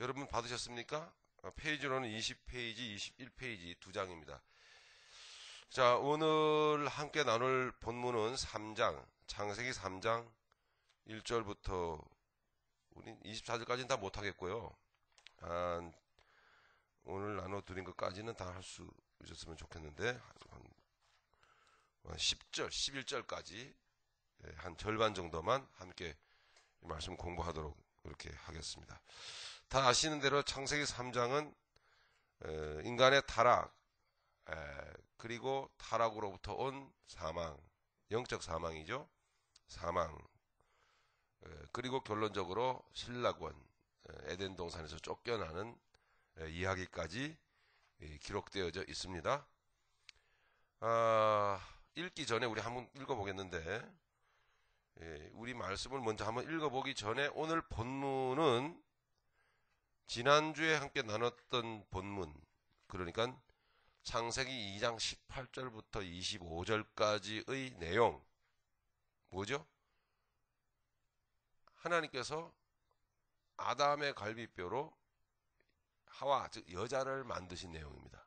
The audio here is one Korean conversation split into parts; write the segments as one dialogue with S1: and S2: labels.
S1: 여러분 받으셨습니까? 페이지로는 20페이지, 21페이지 두 장입니다. 자, 오늘 함께 나눌 본문은 3장, 창세기 3장 1절부터 우리 24절까지는 다 못하겠고요. 오늘 나눠드린 것까지는 다 할 수 있었으면 좋겠는데 한 10절, 11절까지 한 절반 정도만 함께 말씀 공부하도록 이렇게 하겠습니다. 다 아시는 대로 창세기 3장은 인간의 타락, 그리고 타락으로부터 온 사망, 영적 사망이죠. 사망, 그리고 결론적으로 신라권, 에덴 동산에서 쫓겨나는 이야기까지 기록되어져 있습니다. 읽기 전에 우리 한번 읽어보겠는데, 우리 말씀을 먼저 한번 읽어보기 전에 오늘 본문은 지난주에 함께 나눴던 본문, 그러니까 창세기 2장 18절부터 25절까지의 내용, 뭐죠? 하나님께서 아담의 갈비뼈로 하와, 즉 여자를 만드신 내용입니다.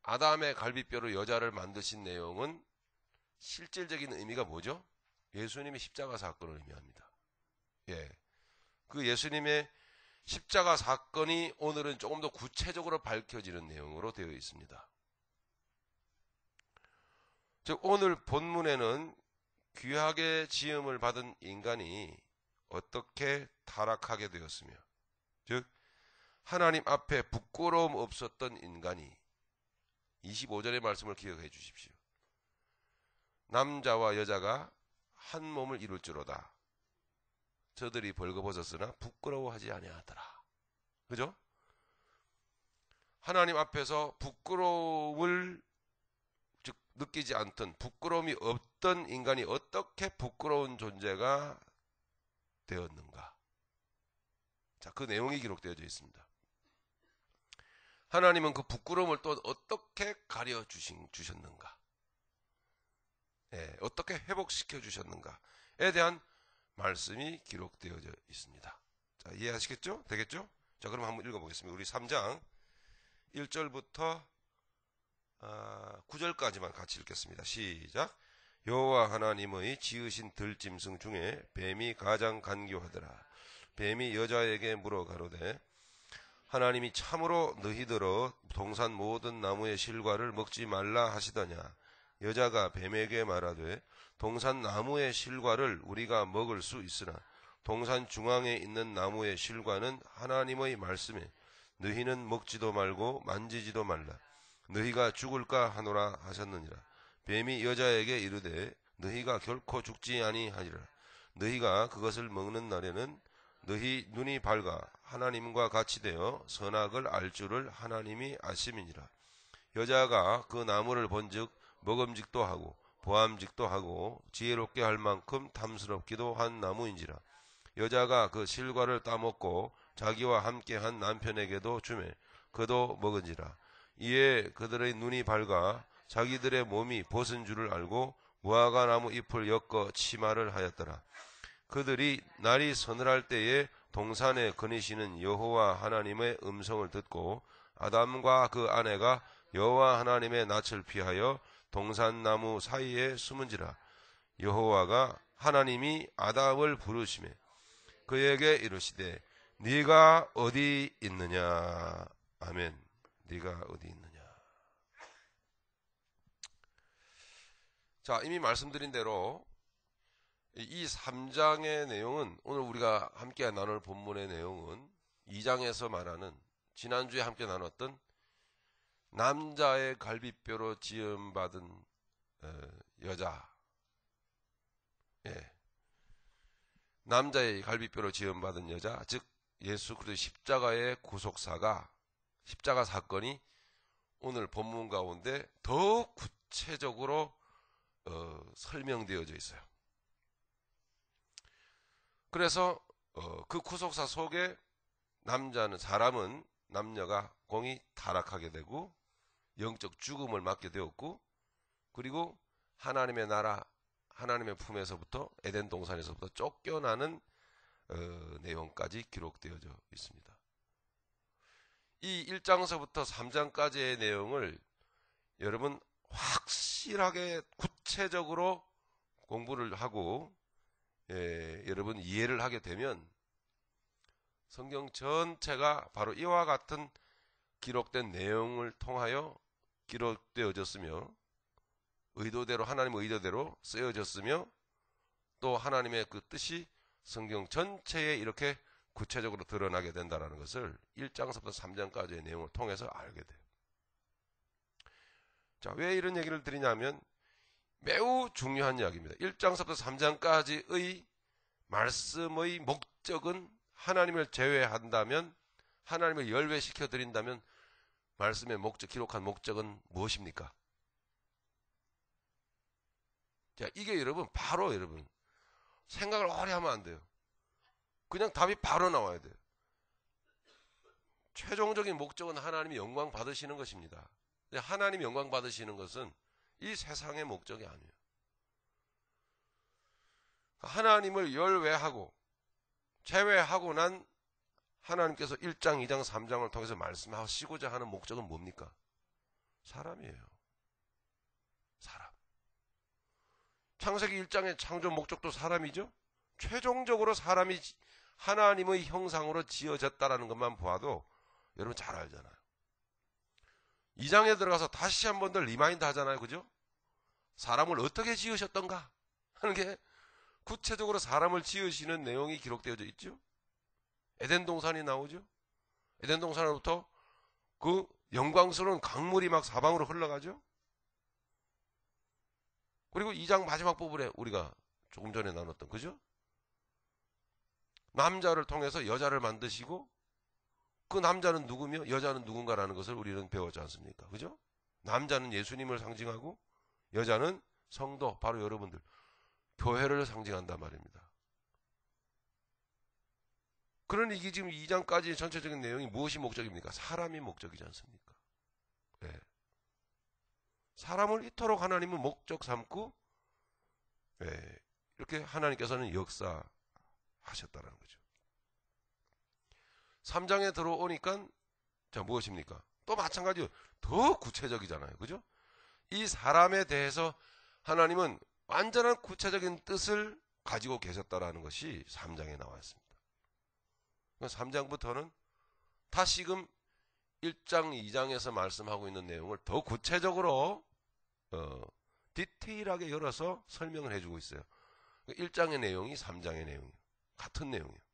S1: 아담의 갈비뼈로 여자를 만드신 내용은 실질적인 의미가 뭐죠? 예수님의 십자가 사건을 의미합니다. 그 예수님의 십자가 사건이 오늘은 조금 더 구체적으로 밝혀지는 내용으로 되어 있습니다. 즉 오늘 본문에는 귀하게 지음을 받은 인간이 어떻게 타락하게 되었으며, 즉 하나님 앞에 부끄러움 없었던 인간이, 25절의 말씀을 기억해 주십시오. 남자와 여자가 한 몸을 이룰지로다. 저들이 벌거벗었으나 부끄러워하지 아니하더라. 그죠? 하나님 앞에서 부끄러움을 즉 느끼지 않던, 부끄러움이 없던 인간이 어떻게 부끄러운 존재가 되었는가? 자, 그 내용이 기록되어져 있습니다. 하나님은 그 부끄러움을 또 어떻게 가려 주셨는가? 어떻게 회복시켜 주셨는가에 대한 말씀이 기록되어져 있습니다. 자, 이해하시겠죠? 되겠죠? 자, 그럼 한번 읽어보겠습니다. 우리 3장 1절부터 9절까지만 같이 읽겠습니다. 시작. 여호와 하나님의 지으신 들짐승 중에 뱀이 가장 간교하더라. 뱀이 여자에게 물어 가로되 하나님이 참으로 너희들어 동산 모든 나무의 실과를 먹지 말라 하시더냐. 여자가 뱀에게 말하되 동산 나무의 실과를 우리가 먹을 수 있으나 동산 중앙에 있는 나무의 실과는 하나님의 말씀에 너희는 먹지도 말고 만지지도 말라. 너희가 죽을까 하노라 하셨느니라. 뱀이 여자에게 이르되 너희가 결코 죽지 아니하리라. 너희가 그것을 먹는 날에는 너희 눈이 밝아 하나님과 같이 되어 선악을 알 줄을 하나님이 아심이니라. 여자가 그 나무를 본즉 먹음직도 하고 보암직도 하고 지혜롭게 할 만큼 탐스럽기도 한 나무인지라. 여자가 그 실과를 따먹고 자기와 함께한 남편에게도 주매 그도 먹은지라. 이에 그들의 눈이 밝아 자기들의 몸이 벗은 줄을 알고 무화과 나무 잎을 엮어 치마를 하였더라. 그들이 날이 서늘할 때에 동산에 거니시는 여호와 하나님의 음성을 듣고 아담과 그 아내가 여호와 하나님의 낯을 피하여 동산나무 사이에 숨은지라. 여호와가 하나님이 아담을 부르시매 그에게 이르시되 네가 어디 있느냐. 아멘. 네가 어디 있느냐. 자, 이미 말씀드린 대로 이 3장의 내용은, 오늘 우리가 함께 나눌 본문의 내용은 2장에서 말하는, 지난주에 함께 나눴던 남자의 갈비뼈로 지음받은 여자, 남자의 갈비뼈로 지음받은 여자, 즉 예수 그리스도의 십자가의 구속사가, 십자가 사건이 오늘 본문 가운데 더 구체적으로 설명되어져 있어요. 그래서 그 구속사 속에 사람은, 남녀가 공이 타락하게 되고 영적 죽음을 맞게 되었고, 그리고 하나님의 나라, 하나님의 품에서부터, 에덴 동산에서부터 쫓겨나는 내용까지 기록되어져 있습니다. 이 1장서부터 3장까지의 내용을 여러분 확실하게 구체적으로 공부를 하고 여러분 이해를 하게 되면 성경 전체가 바로 이와 같은 기록된 내용을 통하여 기록되어졌으며 의도대로 하나님의 의도대로 쓰여졌으며 또 하나님의 그 뜻이 성경 전체에 이렇게 구체적으로 드러나게 된다는 것을 1장서부터 3장까지의 내용을 통해서 알게 돼요. 자, 왜 이런 얘기를 드리냐면 매우 중요한 이야기입니다. 1장서부터 3장까지의 말씀의 목적은 하나님을 제외한다면, 하나님을 열외시켜 드린다면 말씀의 목적, 기록한 목적은 무엇입니까? 자, 이게 여러분 바로 여러분 생각을 오래 하면 안 돼요. 그냥 답이 바로 나와야 돼요. 최종적인 목적은 하나님이 영광 받으시는 것입니다. 근데 하나님이 영광 받으시는 것은 이 세상의 목적이 아니에요. 하나님을 열외하고 제외하고 난 하나님께서 1장, 2장, 3장을 통해서 말씀하시고자 하는 목적은 뭡니까? 사람이에요. 사람. 창세기 1장의 창조 목적도 사람이죠. 최종적으로 사람이 하나님의 형상으로 지어졌다라는 것만 보아도 여러분 잘 알잖아요. 2장에 들어가서 다시 한 번 더 리마인드 하잖아요. 그죠? 사람을 어떻게 지으셨던가 하는 게 구체적으로 사람을 지으시는 내용이 기록되어져 있죠. 에덴 동산이 나오죠. 에덴 동산으로부터 그 영광스러운 강물이 막 사방으로 흘러가죠. 그리고 2장 마지막 부분에 우리가 조금 전에 나눴던, 그죠? 남자를 통해서 여자를 만드시고 그 남자는 누구며 여자는 누군가라는 것을 우리는 배웠지 않습니까? 그죠? 남자는 예수님을 상징하고 여자는 성도, 바로 여러분들, 교회를 상징한단 말입니다. 그러니 이게 지금 2장까지 전체적인 내용이 무엇이 목적입니까? 사람이 목적이지 않습니까? 네. 사람을 이토록 하나님은 목적 삼고 이렇게 하나님께서는 역사하셨다는 거죠. 3장에 들어오니까 자, 무엇입니까? 또 마찬가지로 더 구체적이잖아요. 그죠? 이 사람에 대해서 하나님은 완전한 구체적인 뜻을 가지고 계셨다라는 것이 3장에 나와 있습니다. 3장부터는 다시금 1장, 2장에서 말씀하고 있는 내용을 더 구체적으로 디테일하게 열어서 설명을 해주고 있어요. 1장의 내용이 3장의 내용이에요. 같은 내용이에요.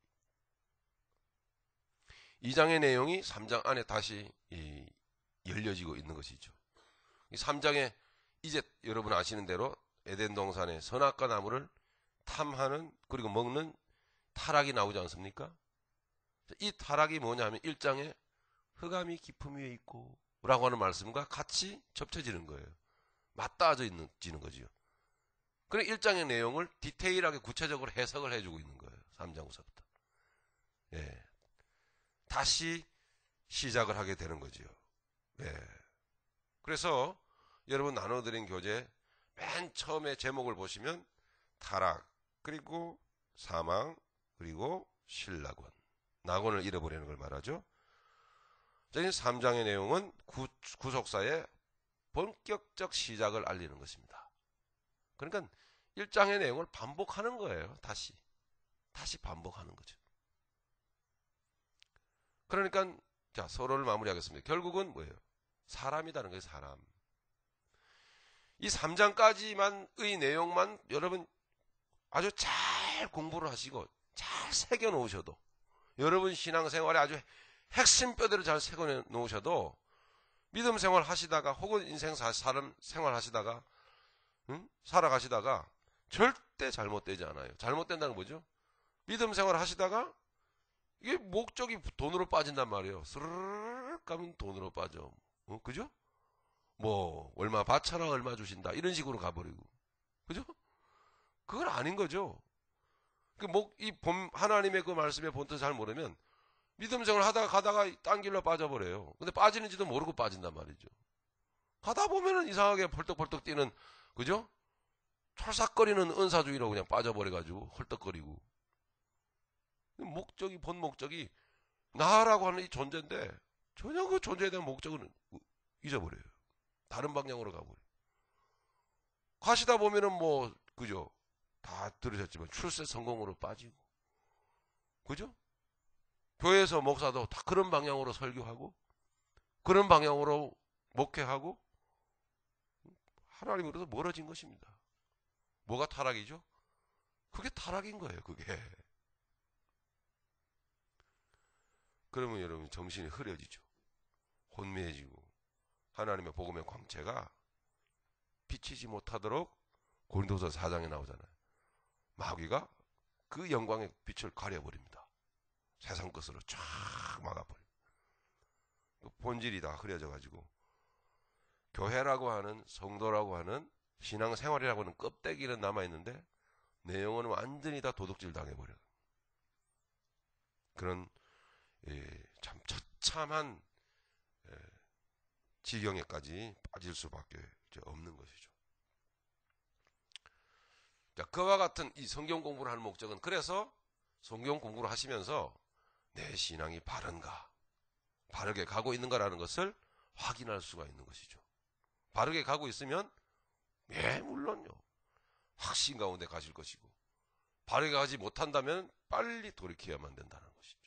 S1: 2장의 내용이 3장 안에 다시 열려지고 있는 것이죠. 3장에 이제 여러분 아시는 대로 에덴 동산의 선악과 나무를 탐하는 그리고 먹는 타락이 나오지 않습니까? 이 타락이 뭐냐 하면 1장에 흑암이 깊음 위에 있고 라고 하는 말씀과 같이 접쳐지는 거예요. 맞닿아지는 거지요. 그래 1장의 내용을 디테일하게 구체적으로 해석을 해주고 있는 거예요. 3장부터. 예. 다시 시작을 하게 되는 거지요. 예. 그래서 여러분 나눠드린 교재 맨 처음에 제목을 보시면 타락, 그리고 사망, 그리고 신라권, 낙원을 잃어버리는 걸 말하죠. 3장의 내용은 구속사의 본격적 시작을 알리는 것입니다. 그러니까 1장의 내용을 반복하는 거예요. 다시 반복하는 거죠. 그러니까 자, 서로를 마무리하겠습니다. 결국은 뭐예요? 사람이라는 거예요. 사람. 이 3장까지만의 내용만 여러분 아주 잘 공부를 하시고 잘 새겨 놓으셔도, 여러분 신앙생활에 아주 핵심 뼈대로 잘 새겨 놓으셔도 믿음 생활 하시다가 혹은 인생 사람 생활 하시다가 살아가시다가 절대 잘못되지 않아요. 잘못된다는 거죠. 믿음 생활 하시다가 이게 목적이 돈으로 빠진단 말이에요. 스르륵 가면 돈으로 빠져. 그죠? 뭐 얼마 바쳐라, 얼마 주신다, 이런 식으로 가버리고, 그죠? 그건 아닌 거죠. 하나님의 그 말씀의 본뜻을 잘 모르면 믿음 생활 하다가 가다가 딴 길로 빠져버려요. 근데 빠지는지도 모르고 빠진단 말이죠. 가다 보면은 이상하게 펄떡펄떡 뛰는, 그죠? 촐싹거리는 은사주의로 그냥 빠져버려가지고 헐떡거리고. 본 목적이 나라고 하는 이 존재인데 전혀 그 존재에 대한 목적은 잊어버려요. 다른 방향으로 가버려요. 가시다 보면은 뭐, 그죠? 다 들으셨지만 출세 성공으로 빠지고, 그죠? 교회에서 목사도 다 그런 방향으로 설교하고, 그런 방향으로 목회하고, 하나님으로서 멀어진 것입니다. 뭐가 타락이죠? 그게 타락인 거예요, 그게. 그러면 여러분 정신이 흐려지죠. 혼미해지고, 하나님의 복음의 광채가 비치지 못하도록 고린도서 4장에 나오잖아요. 마귀가 그 영광의 빛을 가려버립니다. 세상 것으로 쫙 막아버려요. 본질이 다 흐려져가지고 교회라고 하는, 성도라고 하는, 신앙생활이라고 하는 껍데기는 남아있는데 내용은 완전히 다 도둑질 당해버려요. 그런 참 처참한 지경에까지 빠질 수밖에 없는 것이죠. 자, 그와 같은 이 성경 공부를 하는 목적은, 그래서 성경 공부를 하시면서 내 신앙이 바른가, 바르게 가고 있는가라는 것을 확인할 수가 있는 것이죠. 바르게 가고 있으면 물론요, 확신 가운데 가실 것이고, 바르게 가지 못한다면 빨리 돌이켜야만 된다는 것이죠.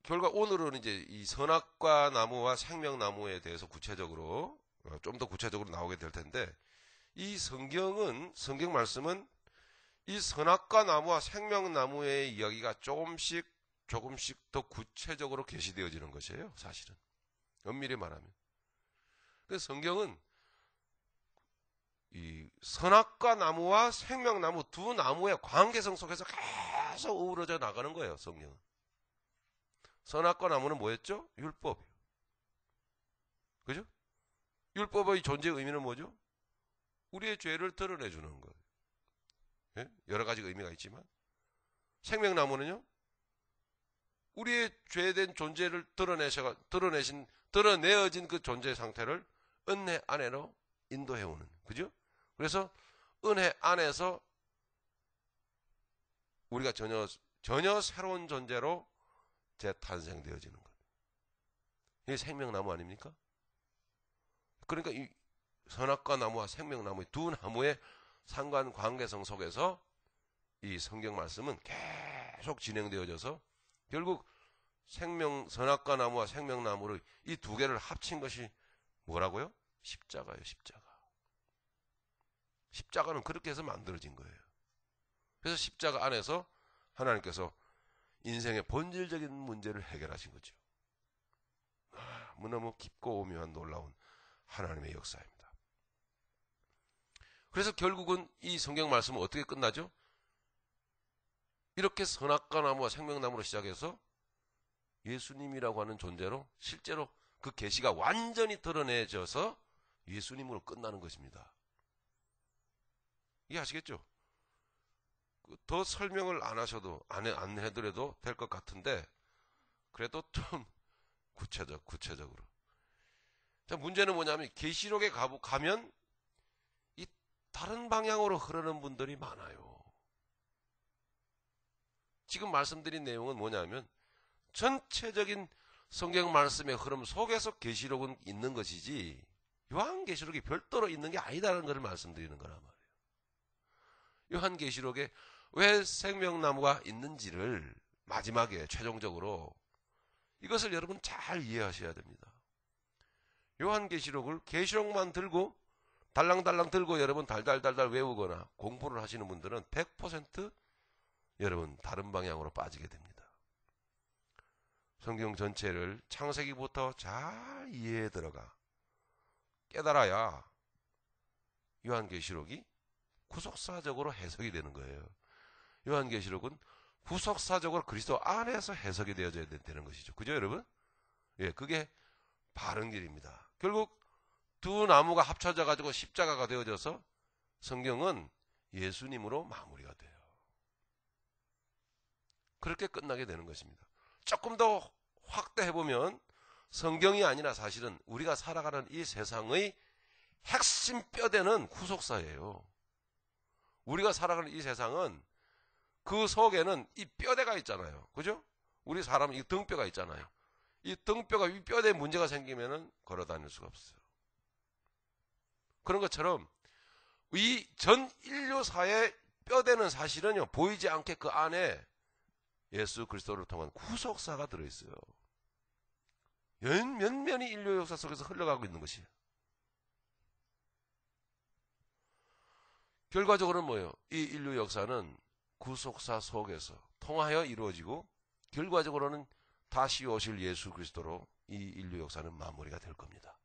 S1: 결과 오늘은 이제 이 선악과 나무와 생명나무에 대해서 구체적으로 좀 더 구체적으로 나오게 될 텐데, 이 성경 말씀은 이 선악과 나무와 생명나무의 이야기가 조금씩 더 구체적으로 계시되어지는 것이에요. 사실은 엄밀히 말하면. 그래서 성경은 이 선악과 나무와 생명나무 두 나무의 관계성 속에서 계속 어우러져 나가는 거예요. 성경은. 선악과 나무는 뭐였죠? 율법이요. 그죠? 율법의 존재 의미는 뭐죠? 우리의 죄를 드러내주는 거예요. 예? 여러 가지 의미가 있지만, 생명나무는요, 우리의 죄된 존재를 드러내어진 그 존재 상태를 은혜 안으로 인도해오는, 그죠? 그래서 은혜 안에서 우리가 전혀 새로운 존재로 재탄생되어지는 거예요. 이게 생명나무 아닙니까? 그러니까 이 선악과 나무와 생명나무의 두 나무의 상관관계성 속에서 이 성경 말씀은 계속 진행되어져서 결국 선악과 나무와 생명나무를 이 두 개를 합친 것이 뭐라고요? 십자가예요. 십자가는 그렇게 해서 만들어진 거예요. 그래서 십자가 안에서 하나님께서 인생의 본질적인 문제를 해결하신 거죠. 너무 깊고 오묘한 놀라운 하나님의 역사입니다. 그래서 결국은 이 성경 말씀은 어떻게 끝나죠? 이렇게 선악과 나무와 생명나무로 시작해서 예수님이라고 하는 존재로 실제로 그 계시가 완전히 드러내져서 예수님으로 끝나는 것입니다. 이해하시겠죠? 더 설명을 안 하셔도, 안 해드려도 될 것 같은데, 그래도 좀 구체적으로. 자, 문제는 뭐냐면, 계시록에 가면, 이 다른 방향으로 흐르는 분들이 많아요. 지금 말씀드린 내용은 뭐냐면, 전체적인 성경 말씀의 흐름 속에서 계시록은 있는 것이지, 요한계시록이 별도로 있는 게 아니다라는 것을 말씀드리는 거란 말이에요. 요한계시록에 왜 생명나무가 있는지를 마지막에 최종적으로 이것을 여러분 잘 이해하셔야 됩니다. 요한계시록을 계시록만 들고 달랑달랑 들고 여러분 달달달달 외우거나 공부를 하시는 분들은 100% 여러분 다른 방향으로 빠지게 됩니다. 성경 전체를 창세기부터 잘 이해해 들어가 깨달아야 요한계시록이 구속사적으로 해석이 되는 거예요. 요한계시록은 구속사적으로 그리스도 안에서 해석이 되어져야 되는 것이죠. 그죠, 여러분? 예, 그게 바른 길입니다. 결국 두 나무가 합쳐져 가지고 십자가가 되어져서 성경은 예수님으로 마무리가 돼요. 그렇게 끝나게 되는 것입니다. 조금 더 확대해보면 성경이 아니라 사실은 우리가 살아가는 이 세상의 핵심 뼈대는 구속사예요. 우리가 살아가는 이 세상은 그 속에는 이 뼈대가 있잖아요. 그죠? 우리 사람은 이 등뼈가 있잖아요. 이 등뼈가 이 뼈대에 문제가 생기면은 걸어 다닐 수가 없어요. 그런 것처럼 이 전 인류사의 뼈대는 사실은요, 보이지 않게 그 안에 예수 그리스도를 통한 구속사가 들어있어요. 면면이 인류 역사 속에서 흘러가고 있는 것이에요. 결과적으로는 뭐예요? 이 인류 역사는 구속사 속에서 통하여 이루어지고 결과적으로는 다시 오실 예수 그리스도로 이 인류 역사는 마무리가 될 겁니다.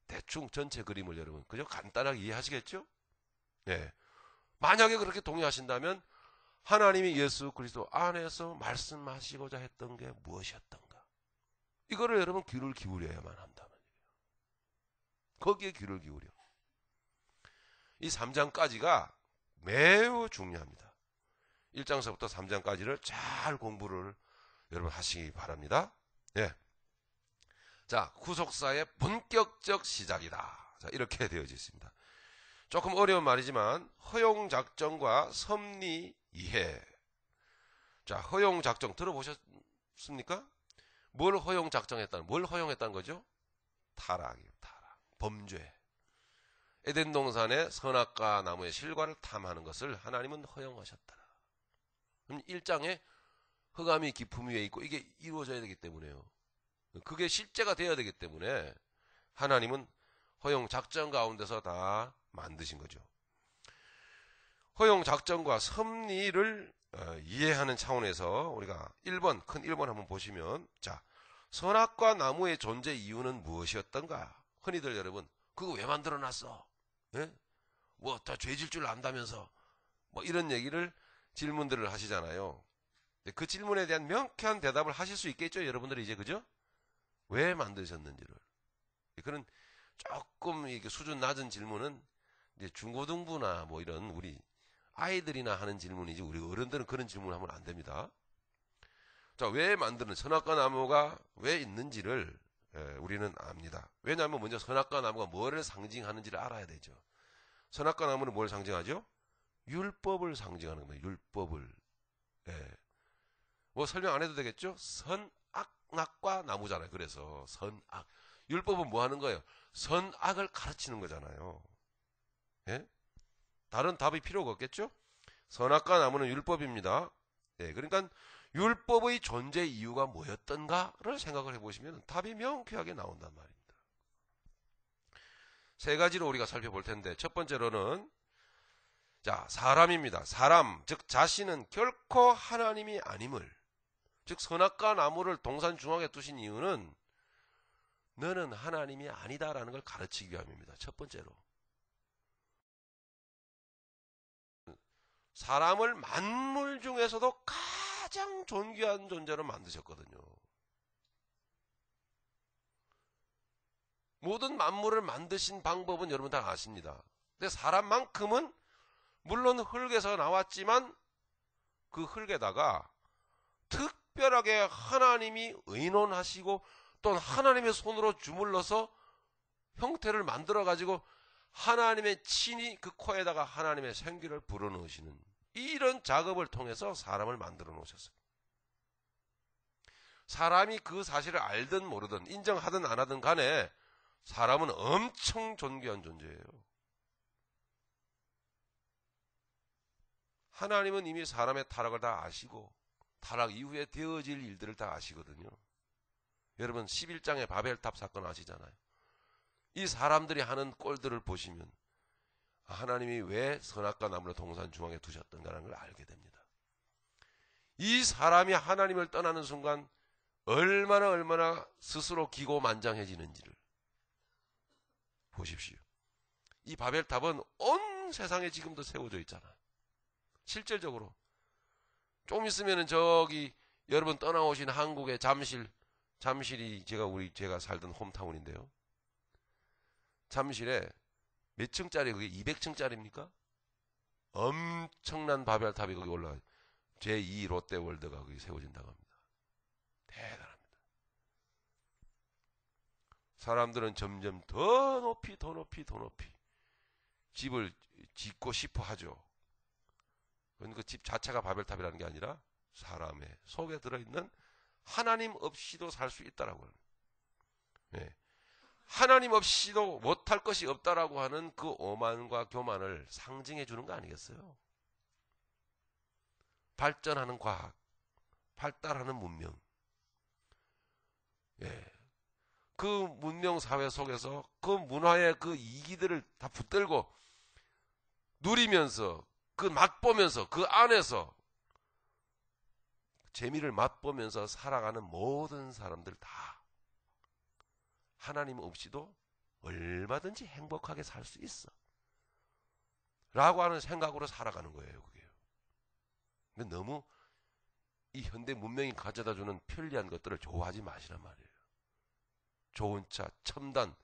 S1: 대충 전체 그림을 여러분 그저 간단하게 이해하시겠죠? 네. 만약에 그렇게 동의하신다면 하나님이 예수 그리스도 안에서 말씀하시고자 했던 게 무엇이었던가? 이거를 여러분 귀를 기울여야만 한다는 얘기예요. 거기에 귀를 기울여. 이 3장까지가 매우 중요합니다. 1장서부터 3장까지를 잘 공부를 여러분 하시기 바랍니다. 예. 자, 구속사의 본격적 시작이다. 자, 이렇게 되어져 있습니다. 조금 어려운 말이지만 허용작정과 섭리 이해. 자, 허용작정 들어보셨습니까? 뭘 허용했다는 거죠? 타락이에요. 타락. 범죄. 에덴 동산의 선악과 나무의 실과를 탐하는 것을 하나님은 허용하셨다. 그럼 1장에 흑암이 깊음 위에 있고 이게 이루어져야 되기 때문에요. 그게 실제가 되어야 되기 때문에 하나님은 허용 작전 가운데서 다 만드신 거죠. 허용 작전과 섭리를 이해하는 차원에서 우리가 1번, 큰 1번 한번 보시면, 자, 선악과 나무의 존재 이유는 무엇이었던가? 흔히들 여러분, 그거 왜 만들어 놨어? 예? 뭐, 다 죄질 줄 안다면서, 뭐, 이런 얘기를, 질문들을 하시잖아요. 그 질문에 대한 명쾌한 대답을 하실 수 있겠죠, 여러분들이 이제, 그죠? 왜 만드셨는지를. 그런 조금 이렇게 수준 낮은 질문은 이제 중고등부나 뭐 이런 우리 아이들이나 하는 질문이지 우리 어른들은 그런 질문을 하면 안 됩니다. 자, 왜 만드는 선악과 나무가 왜 있는지를 우리는 압니다. 왜냐하면 먼저 선악과 나무가 뭐를 상징하는지를 알아야 되죠. 선악과 나무는 뭘 상징하죠? 율법을 상징하는 겁니다. 율법을. 뭐 설명 안 해도 되겠죠? 선악과 나무잖아요. 그래서 선악. 율법은 뭐 하는 거예요? 선악을 가르치는 거잖아요. 예? 다른 답이 필요가 없겠죠? 선악과 나무는 율법입니다. 네, 그러니까 율법의 존재 이유가 뭐였던가를 생각을 해보시면 답이 명쾌하게 나온단 말입니다. 세 가지로 우리가 살펴볼 텐데, 첫 번째로는 자, 사람입니다. 사람, 즉 자신은 결코 하나님이 아님을, 즉 선악과 나무를 동산 중앙에 두신 이유는 너는 하나님이 아니다라는 걸 가르치기 위함입니다. 첫 번째로. 사람을 만물 중에서도 가장 존귀한 존재로 만드셨거든요. 모든 만물을 만드신 방법은 여러분 다 아십니다. 근데 사람만큼은 물론 흙에서 나왔지만 그 흙에다가 특별하게 하나님이 의논하시고 또는 하나님의 손으로 주물러서 형태를 만들어 가지고 하나님의 친히 그 코에다가 하나님의 생기를 불어넣으시는 이런 작업을 통해서 사람을 만들어 놓으셨어요. 사람이 그 사실을 알든 모르든 인정하든 안 하든 간에 사람은 엄청 존귀한 존재예요. 하나님은 이미 사람의 타락을 다 아시고 타락 이후에 되어질 일들을 다 아시거든요. 여러분 11장의 바벨탑 사건 아시잖아요. 이 사람들이 하는 꼴들을 보시면 하나님이 왜 선악과 나무를 동산 중앙에 두셨던가라는 걸 알게 됩니다. 이 사람이 하나님을 떠나는 순간 얼마나 스스로 기고만장해지는지를 보십시오. 이 바벨탑은 온 세상에 지금도 세워져 있잖아요. 실질적으로 좀 있으면은 저기 여러분 떠나오신 한국의 잠실이 제가 살던 홈타운인데요. 잠실에 몇 층짜리 그게 200층짜리입니까? 엄청난 바벨탑이 거기 올라가요. 제2 롯데월드가 거기 세워진다고 합니다. 대단합니다. 사람들은 점점 더 높이 집을 짓고 싶어 하죠. 그 집 자체가 바벨탑이라는 게 아니라 사람의 속에 들어있는 하나님 없이도 살 수 있다라고 하는, 예. 하나님 없이도 못할 것이 없다라고 하는 그 오만과 교만을 상징해 주는 거 아니겠어요? 발전하는 과학, 발달하는 문명, 예. 그 문명 사회 속에서 그 문화의 그 이기들을 다 붙들고 누리면서, 그 맛보면서, 그 안에서 재미를 맛보면서 살아가는 모든 사람들 다 하나님 없이도 얼마든지 행복하게 살 수 있어 라고 하는 생각으로 살아가는 거예요. 그게요. 근데 너무 이 현대 문명이 가져다주는 편리한 것들을 좋아하지 마시란 말이에요. 좋은 차, 첨단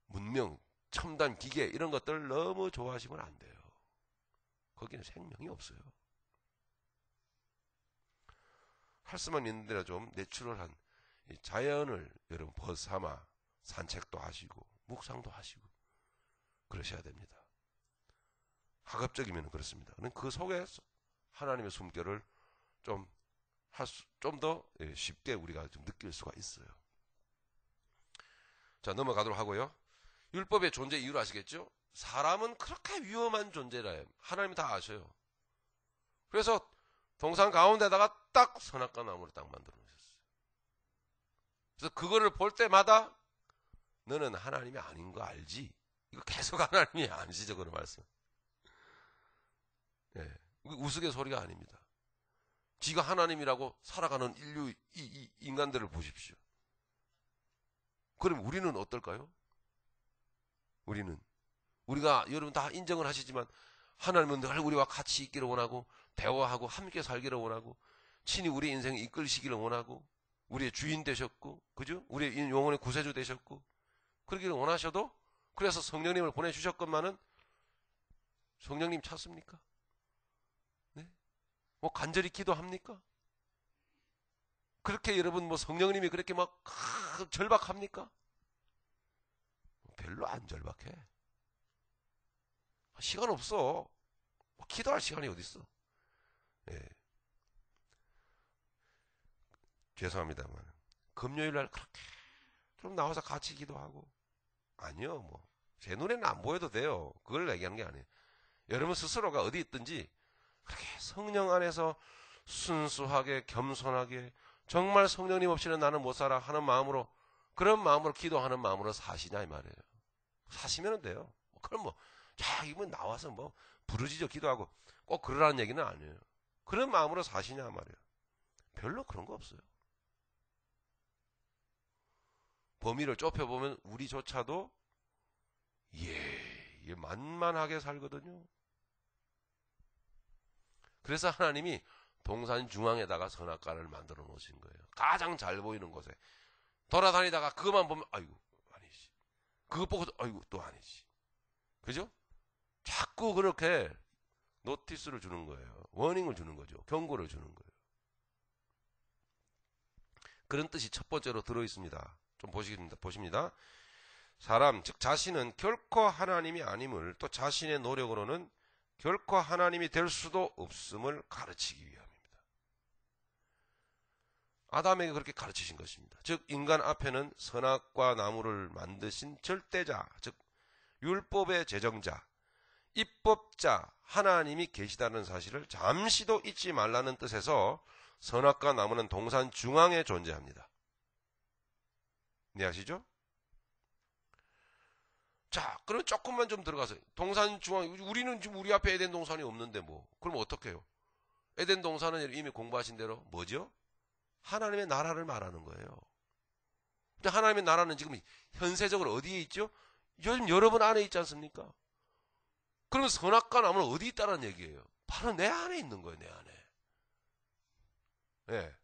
S1: 문명, 첨단 기계 이런 것들을 너무 좋아하시면 안 돼요. 거기는 생명이 없어요. 할 수만 있는데라 좀 내추럴한 자연을 여러분 벗삼아 산책도 하시고 묵상도 하시고 그러셔야 됩니다. 학업적이면 그렇습니다. 그 속에 하나님의 숨결을 좀 더 쉽게 우리가 좀 느낄 수가 있어요. 자, 넘어가도록 하고요. 율법의 존재 이유를 아시겠죠? 사람은 그렇게 위험한 존재라 하나님이 다 아셔요. 그래서 동산 가운데다가 딱 선악과 나무를 딱 만들어 놓으셨어요. 그래서 그거를 볼 때마다 너는 하나님이 아닌 거 알지? 이거 계속 하나님이 아니시죠, 그런 말씀. 예, 우스갯소리가 아닙니다. 지가 하나님이라고 살아가는 인류, 이 인간들을 보십시오. 그럼 우리는 어떨까요? 우리가 여러분 다 인정을 하시지만 하나님은 늘 우리와 같이 있기를 원하고 대화하고 함께 살기를 원하고 친히 우리 인생을 이끌시기를 원하고 우리의 주인 되셨고, 그죠? 우리의 영혼의 구세주 되셨고 그러기를 원하셔도, 그래서 성령님을 보내주셨건만은 성령님 찾습니까? 네? 뭐 간절히 기도합니까? 그렇게 여러분 뭐 성령님이 그렇게 막 절박합니까? 별로 안 절박해. 시간 없어. 기도할 시간이 어디 있어? 예. 죄송합니다만 금요일 날 그렇게 좀 나와서 같이 기도하고, 아니요, 뭐 제 눈에는 안 보여도 돼요. 그걸 얘기하는 게 아니에요. 여러분 스스로가 어디 있든지 그렇게 성령 안에서 순수하게 겸손하게 정말 성령님 없이는 나는 못 살아 하는 마음으로, 그런 마음으로 기도하는 마음으로 사시냐 이 말이에요. 사시면 돼요. 그럼 뭐 자기면 나와서 뭐 부르짖어 기도하고 꼭 그러라는 얘기는 아니에요. 그런 마음으로 사시냐 말이에요. 별로 그런 거 없어요. 범위를 좁혀보면 우리조차도 만만하게 살거든요. 그래서 하나님이 동산 중앙에다가 선악과를 만들어 놓으신 거예요. 가장 잘 보이는 곳에 돌아다니다가 그것만 보면 아이고 아니지, 그것 보고 아이고 또 아니지, 그죠? 자꾸 그렇게 노티스를 주는 거예요. 워닝을 주는 거죠. 경고를 주는 거예요. 그런 뜻이 첫 번째로 들어있습니다. 좀 보십니다. 사람, 즉 자신은 결코 하나님이 아님을, 또 자신의 노력으로는 결코 하나님이 될 수도 없음을 가르치기 위함입니다. 아담에게 그렇게 가르치신 것입니다. 즉 인간 앞에는 선악과 나무를 만드신 절대자, 즉 율법의 제정자, 입법자 하나님이 계시다는 사실을 잠시도 잊지 말라는 뜻에서 선악과 나무는 동산 중앙에 존재합니다. 이해하시죠? 자, 그럼 조금만 좀 들어가서 동산 중앙, 우리는 지금 우리 앞에 에덴 동산이 없는데 뭐 그럼 어떡해요? 에덴 동산은 이미 공부하신 대로 뭐죠? 하나님의 나라를 말하는 거예요. 근데 하나님의 나라는 지금 현세적으로 어디에 있죠? 요즘 여러분 안에 있지 않습니까? 그러면 선악과 나무는 어디 있다는 얘기예요? 바로 내 안에 있는 거예요, 내 안에. 네.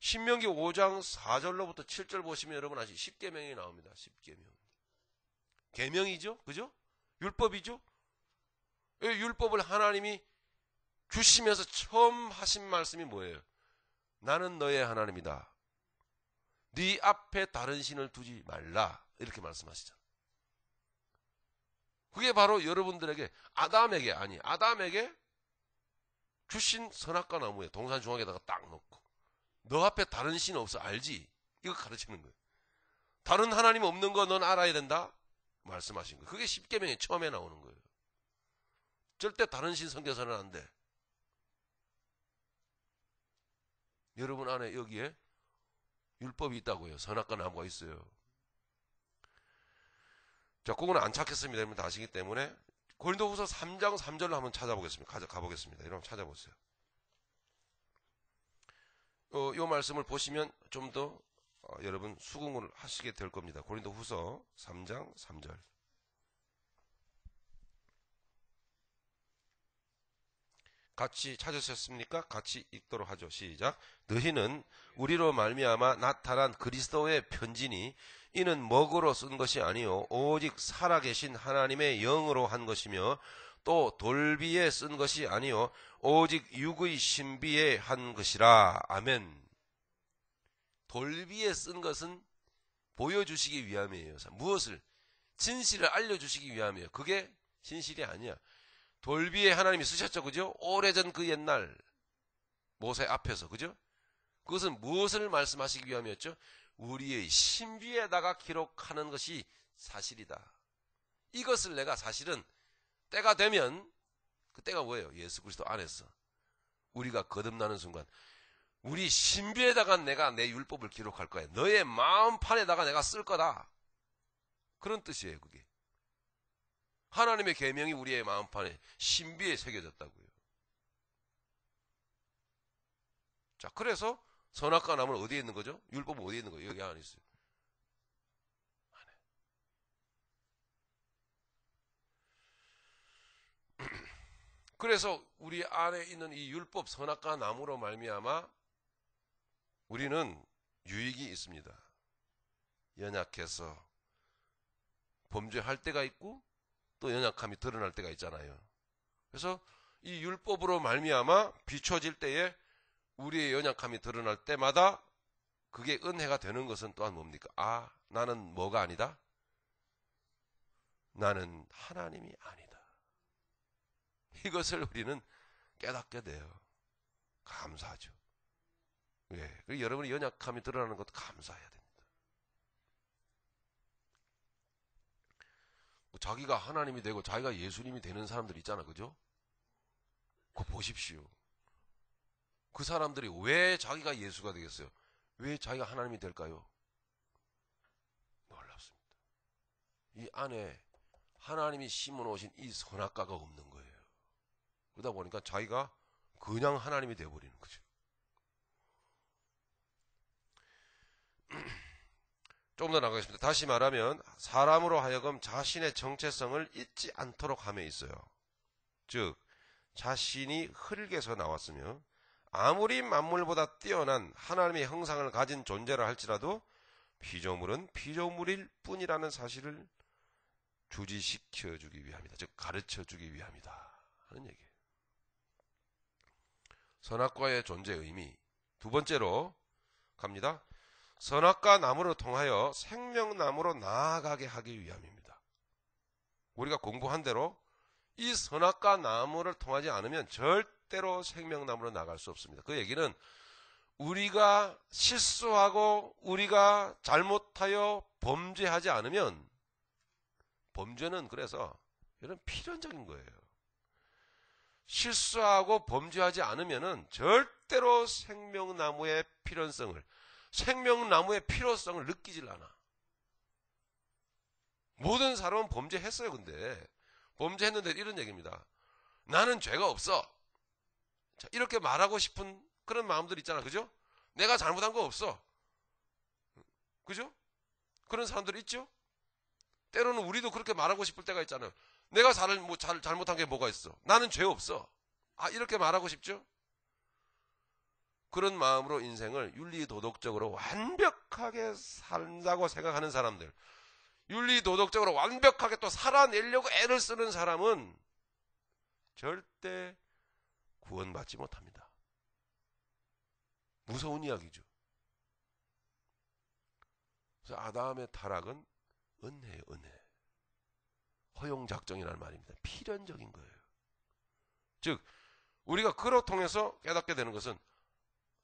S1: 신명기 5장 4절로부터 7절 보시면 여러분 아시죠? 10계명이 나옵니다. 10계명. 계명이죠? 그죠? 율법이죠? 율법을 하나님이 주시면서 처음 하신 말씀이 뭐예요? 나는 너의 하나님이다. 네 앞에 다른 신을 두지 말라. 이렇게 말씀하시죠. 그게 바로 여러분들에게 아담에게 주신 선악과 나무에 동산 중앙에다가 딱 놓고 너 앞에 다른 신 없어 알지? 이거 가르치는 거예요. 다른 하나님 없는 거 넌 알아야 된다 말씀하신 거예요. 그게 십계명에 처음에 나오는 거예요. 절대 다른 신 섬겨서는 안 돼. 여러분 안에 여기에 율법이 있다고요. 선악과 나무가 있어요. 자, 그거는 안 찾겠습니다. 여러분 다 아시기 때문에 고린도후서 3장 3절로 한번 찾아보겠습니다. 가보겠습니다. 여러분 찾아보세요. 이 말씀을 보시면 좀 더 여러분 수긍을 하시게 될 겁니다. 고린도후서 3장 3절. 같이 찾으셨습니까? 같이 읽도록 하죠. 시작. 너희는 우리로 말미암아 나타난 그리스도의 편지니 이는 먹으로 쓴 것이 아니요 오직 살아계신 하나님의 영으로 한 것이며 또 돌비에 쓴 것이 아니요 오직 육의 신비에 한 것이라. 아멘. 돌비에 쓴 것은 보여주시기 위함이에요. 무엇을? 진실을 알려주시기 위함이에요. 그게 진실이 아니야. 돌비에 하나님이 쓰셨죠. 그죠? 오래전 그 옛날 모세 앞에서. 그죠? 그것은 무엇을 말씀하시기 위함이었죠? 우리의 신비에다가 기록하는 것이 사실이다. 이것을 내가 사실은 때가 되면 그 때가 뭐예요? 예수 그리스도 안에서 우리가 거듭나는 순간 우리 신비에다가 내가 내 율법을 기록할 거야. 너의 마음판에다가 내가 쓸 거다. 그런 뜻이에요. 그게. 하나님의 계명이 우리의 마음판에 신비에 새겨졌다고요. 자, 그래서 선악과 나무는 어디에 있는 거죠? 율법은 어디에 있는 거예요? 여기 안에 있어요. 안에. 그래서 우리 안에 있는 이 율법 선악과 나무로 말미암아 우리는 유익이 있습니다. 연약해서 범죄할 때가 있고 또 연약함이 드러날 때가 있잖아요. 그래서 이 율법으로 말미암아 비춰질 때에 우리의 연약함이 드러날 때마다 그게 은혜가 되는 것은 또한 뭡니까? 아, 나는 뭐가 아니다? 나는 하나님이 아니다. 이것을 우리는 깨닫게 돼요. 감사하죠. 예, 여러분의 연약함이 드러나는 것도 감사해야 됩니다. 자기가 하나님이 되고 자기가 예수님이 되는 사람들 있잖아. 그죠? 그거 보십시오. 그 사람들이 왜 자기가 예수가 되겠어요? 왜 자기가 하나님이 될까요? 놀랍습니다. 이 안에 하나님이 심어놓으신 이 선악과가 없는 거예요. 그러다 보니까 자기가 그냥 하나님이 되어버리는 거죠. 조금 더 나가겠습니다. 다시 말하면 사람으로 하여금 자신의 정체성을 잊지 않도록 함에 있어요. 즉 자신이 흙에서 나왔으며 아무리 만물보다 뛰어난 하나님의 형상을 가진 존재라 할지라도 피조물은 피조물일 뿐이라는 사실을 주지시켜 주기 위함이다. 즉 가르쳐 주기 위함이다 하는 얘기예요. 선악과의 존재 의미. 두 번째로 갑니다. 선악과 나무를 통하여 생명나무로 나아가게 하기 위함입니다. 우리가 공부한 대로 이 선악과 나무를 통하지 않으면 절대로 생명나무로 나갈 수 없습니다. 그 얘기는 우리가 실수하고 우리가 잘못하여 범죄하지 않으면 범죄는 그래서 이런 필연적인 거예요. 실수하고 범죄하지 않으면 절대로 생명나무의 필연성을 생명나무의 필요성을 느끼질 않아. 모든 사람은 범죄했어요. 근데 범죄했는데 이런 얘기입니다. 나는 죄가 없어. 자, 이렇게 말하고 싶은 그런 마음들 있잖아. 그죠? 내가 잘못한 거 없어. 그죠? 그런 사람들 있죠? 때로는 우리도 그렇게 말하고 싶을 때가 있잖아요. 내가 잘못한 게 뭐가 있어? 나는 죄 없어. 아, 이렇게 말하고 싶죠? 그런 마음으로 인생을 윤리도덕적으로 완벽하게 산다고 생각하는 사람들, 윤리도덕적으로 완벽하게 또 살아내려고 애를 쓰는 사람은 절대 구원받지 못합니다. 무서운 이야기죠. 그래서 아담의 타락은 은혜예요, 은혜. 허용작정이라는 말입니다. 필연적인 거예요. 즉 우리가 그로 통해서 깨닫게 되는 것은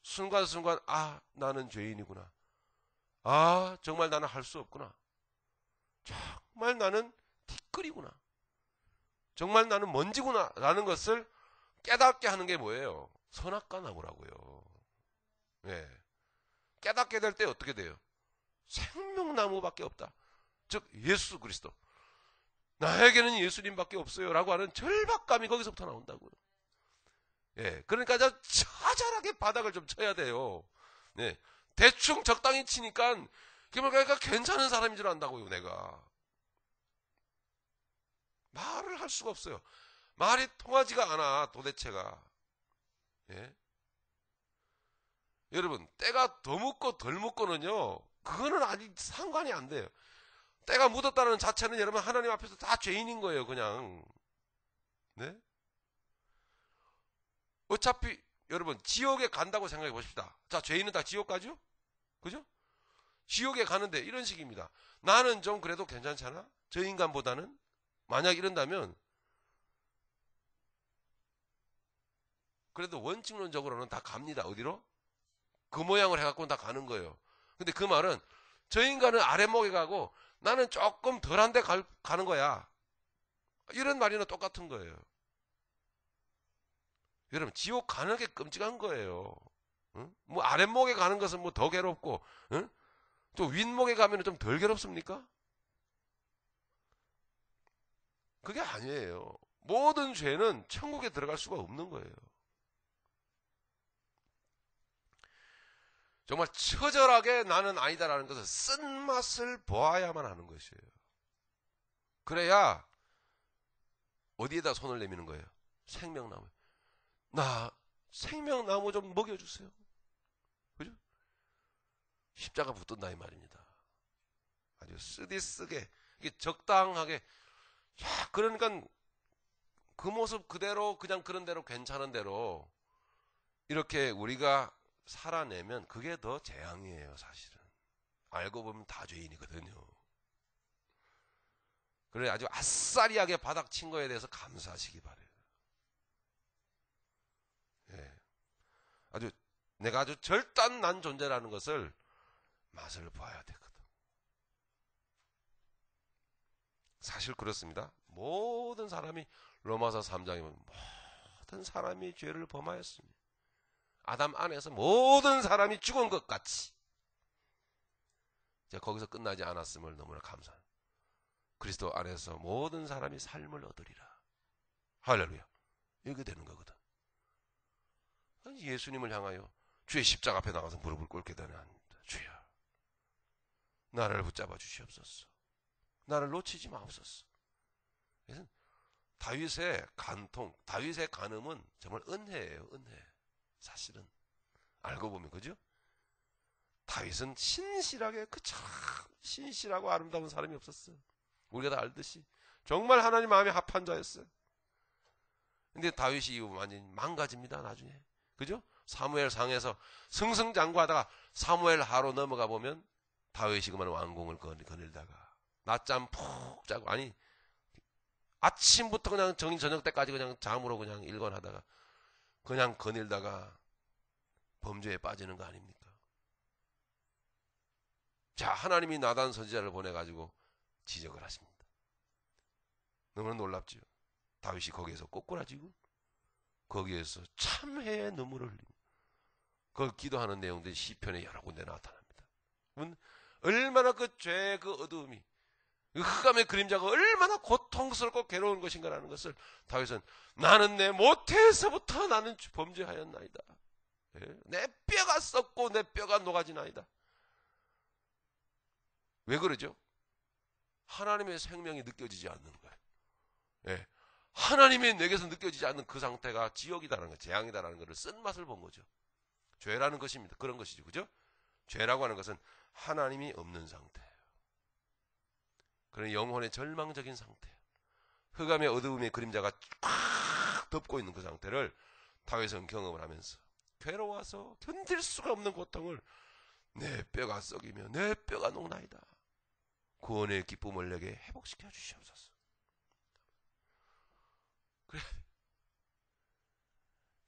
S1: 순간순간 나는 죄인이구나. 정말 나는 할 수 없구나. 정말 나는 티끌이구나. 정말 나는 먼지구나 라는 것을 깨닫게 하는 게 뭐예요? 선악과나무라고요. 예. 깨닫게 될 때 어떻게 돼요? 생명나무밖에 없다. 즉 예수 그리스도. 나에게는 예수님밖에 없어요 라고 하는 절박감이 거기서부터 나온다고요. 예. 그러니까 처절하게 바닥을 좀 쳐야 돼요. 예. 대충 적당히 치니까 그러니까 괜찮은 사람인 줄 안다고요. 내가 말을 할 수가 없어요. 말이 통하지가 않아 도대체가. 예? 여러분 때가 더 묻고 덜 묻고는요 그거는 아직 상관이 안 돼요. 때가 묻었다는 자체는 여러분 하나님 앞에서 다 죄인인 거예요. 그냥. 네? 어차피 여러분 지옥에 간다고 생각해 보십시다. 자, 죄인은 다 지옥 가죠? 그죠? 지옥에 가는데 이런 식입니다. 나는 좀 그래도 괜찮잖아? 저 인간보다는? 만약 이런다면 그래도 원칙론적으로는 다 갑니다. 어디로? 그 모양을 해갖고는 다 가는 거예요. 근데 그 말은 저 인간은 아랫목에 가고 나는 조금 덜한 데 가는 거야. 이런 말이나 똑같은 거예요. 여러분 지옥 가는 게 끔찍한 거예요. 응? 뭐 아랫목에 가는 것은 뭐 더 괴롭고 응? 또 윗목에 가면 좀 덜 괴롭습니까? 그게 아니에요. 모든 죄는 천국에 들어갈 수가 없는 거예요. 정말 처절하게 나는 아니다라는 것을 쓴맛을 보아야만 하는 것이에요. 그래야 어디에다 손을 내미는 거예요? 생명나무. 나 생명나무 좀 먹여주세요. 그죠? 십자가 붙든다 이 말입니다. 아주 쓰디쓰게 적당하게. 그러니까 그 모습 그대로 그냥 그런 대로 괜찮은 대로 이렇게 우리가 살아내면 그게 더 재앙이에요. 사실은 알고 보면 다 죄인이거든요. 그래 아주 아싸리하게 바닥 친 거에 대해서 감사하시기 바래요. 예. 내가 아주 절단난 존재라는 것을 맛을 봐야 되거든. 사실 그렇습니다. 모든 사람이 로마서 3장에 보면 모든 사람이 죄를 범하였습니다. 아담 안에서 모든 사람이 죽은 것 같이. 이제 거기서 끝나지 않았음을 너무나 감사합니다. 그리스도 안에서 모든 사람이 삶을 얻으리라. 할렐루야. 이렇게 되는 거거든. 예수님을 향하여 주의 십자가 앞에 나가서 무릎을 꿇게 되는 주여 나를 붙잡아 주시옵소서. 나를 놓치지 마옵소서. 그래서 다윗의 간통, 다윗의 간음은 정말 은혜예요. 은혜. 사실은 알고 보면 그죠? 다윗은 신실하게 참 신실하고 아름다운 사람이 없었어요. 우리가 다 알듯이 정말 하나님 마음에 합한 자였어요. 근데 다윗이 완전히 망가집니다. 나중에 그죠? 사무엘 상에서 승승장구하다가 사무엘 하로 넘어가 보면 다윗이 그만 왕궁을 거닐다가 낮잠 푹 자고 아침부터 그냥 저녁 때까지 그냥 잠으로 그냥 일관하다가 그냥 거닐다가 범죄에 빠지는 거 아닙니까? 자, 하나님이 나단 선지자를 보내가지고 지적을 하십니다. 너무나 놀랍지요. 다윗이 거기에서 꼬꾸라지고 거기에서 참회의 눈물을 흘립니다. 그 기도하는 내용들이 시편에 여러 군데 나타납니다. 얼마나 그 죄의 그 어두움이 그 흑암의 그림자가 얼마나 고통스럽고 괴로운 것인가라는 것을 다윗은 나는 내 모태에서부터 나는 범죄하였나이다. 내 뼈가 썩고 내 뼈가 녹아지나이다. 왜 그러죠? 하나님의 생명이 느껴지지 않는 거예요. 하나님이 내게서 느껴지지 않는 그 상태가 지옥이다라는 거, 재앙이다라는 것을 쓴맛을 본 거죠. 죄라는 것입니다. 그런 것이죠. 그죠? 죄라고 하는 것은 하나님이 없는 상태예요. 그런 영혼의 절망적인 상태. 흑암의 어두움의 그림자가 꽉 덮고 있는 그 상태를 다윗은 경험을 하면서 괴로워서 견딜 수가 없는 고통을 내 뼈가 썩이며 내 뼈가 녹나이다. 구원의 기쁨을 내게 회복시켜 주시옵소서.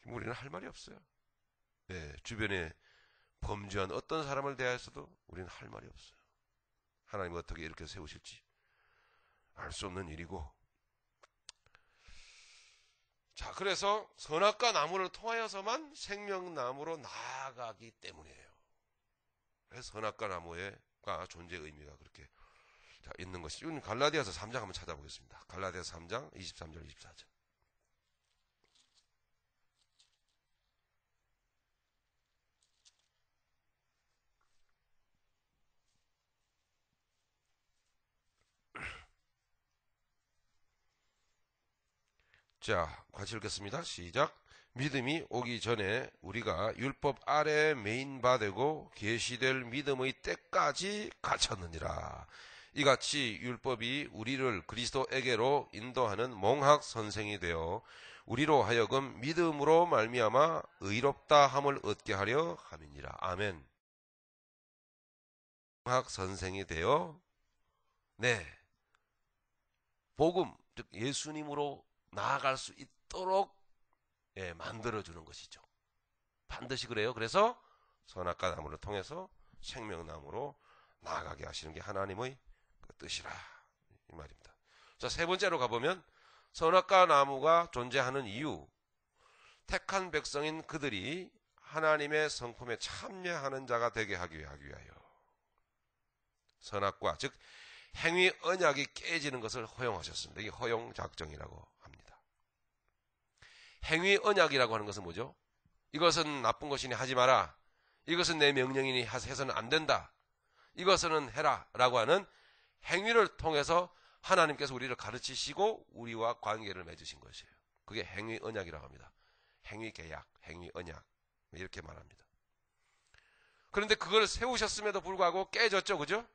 S1: 우리는 할 말이 없어요. 예, 주변에 범죄한 어떤 사람을 대하여서도 우리는 할 말이 없어요. 하나님 어떻게 이렇게 세우실지 알 수 없는 일이고. 자, 그래서 선악과 나무를 통하여서만 생명나무로 나아가기 때문이에요. 그래서 선악과 나무가 존재의 의미가 그렇게 있는 것이죠. 이건 갈라디아서 3장 한번 찾아보겠습니다. 갈라디아서 3장 23절 24절. 자, 같이 읽겠습니다. 시작. 믿음이 오기 전에 우리가 율법 아래 매인 바 되고 계시될 믿음의 때까지 갇혔느니라. 이같이 율법이 우리를 그리스도에게로 인도하는 몽학 선생이 되어 우리로 하여금 믿음으로 말미암아 의롭다 함을 얻게 하려 함이니라. 아멘. 몽학 선생이 되어 복음, 즉 예수님으로 나아갈 수 있도록 만들어주는 것이죠. 반드시 그래요. 그래서 선악과 나무를 통해서 생명나무로 나아가게 하시는 게 하나님의 그 뜻이라 이 말입니다. 자, 세 번째로 가보면 선악과 나무가 존재하는 이유, 택한 백성인 그들이 하나님의 성품에 참여하는 자가 되게 하기 위하여 선악과 즉 행위 언약이 깨지는 것을 허용하셨습니다. 이게 허용 작정이라고 합니다. 행위 언약이라고 하는 것은 뭐죠? 이것은 나쁜 것이니 하지 마라. 이것은 내 명령이니 해서는 안 된다. 이것은 해라 라고 하는 행위를 통해서 하나님께서 우리를 가르치시고 우리와 관계를 맺으신 것이에요. 그게 행위 언약이라고 합니다. 행위 계약, 행위 언약 이렇게 말합니다. 그런데 그걸 세우셨음에도 불구하고 깨졌죠. 그죠?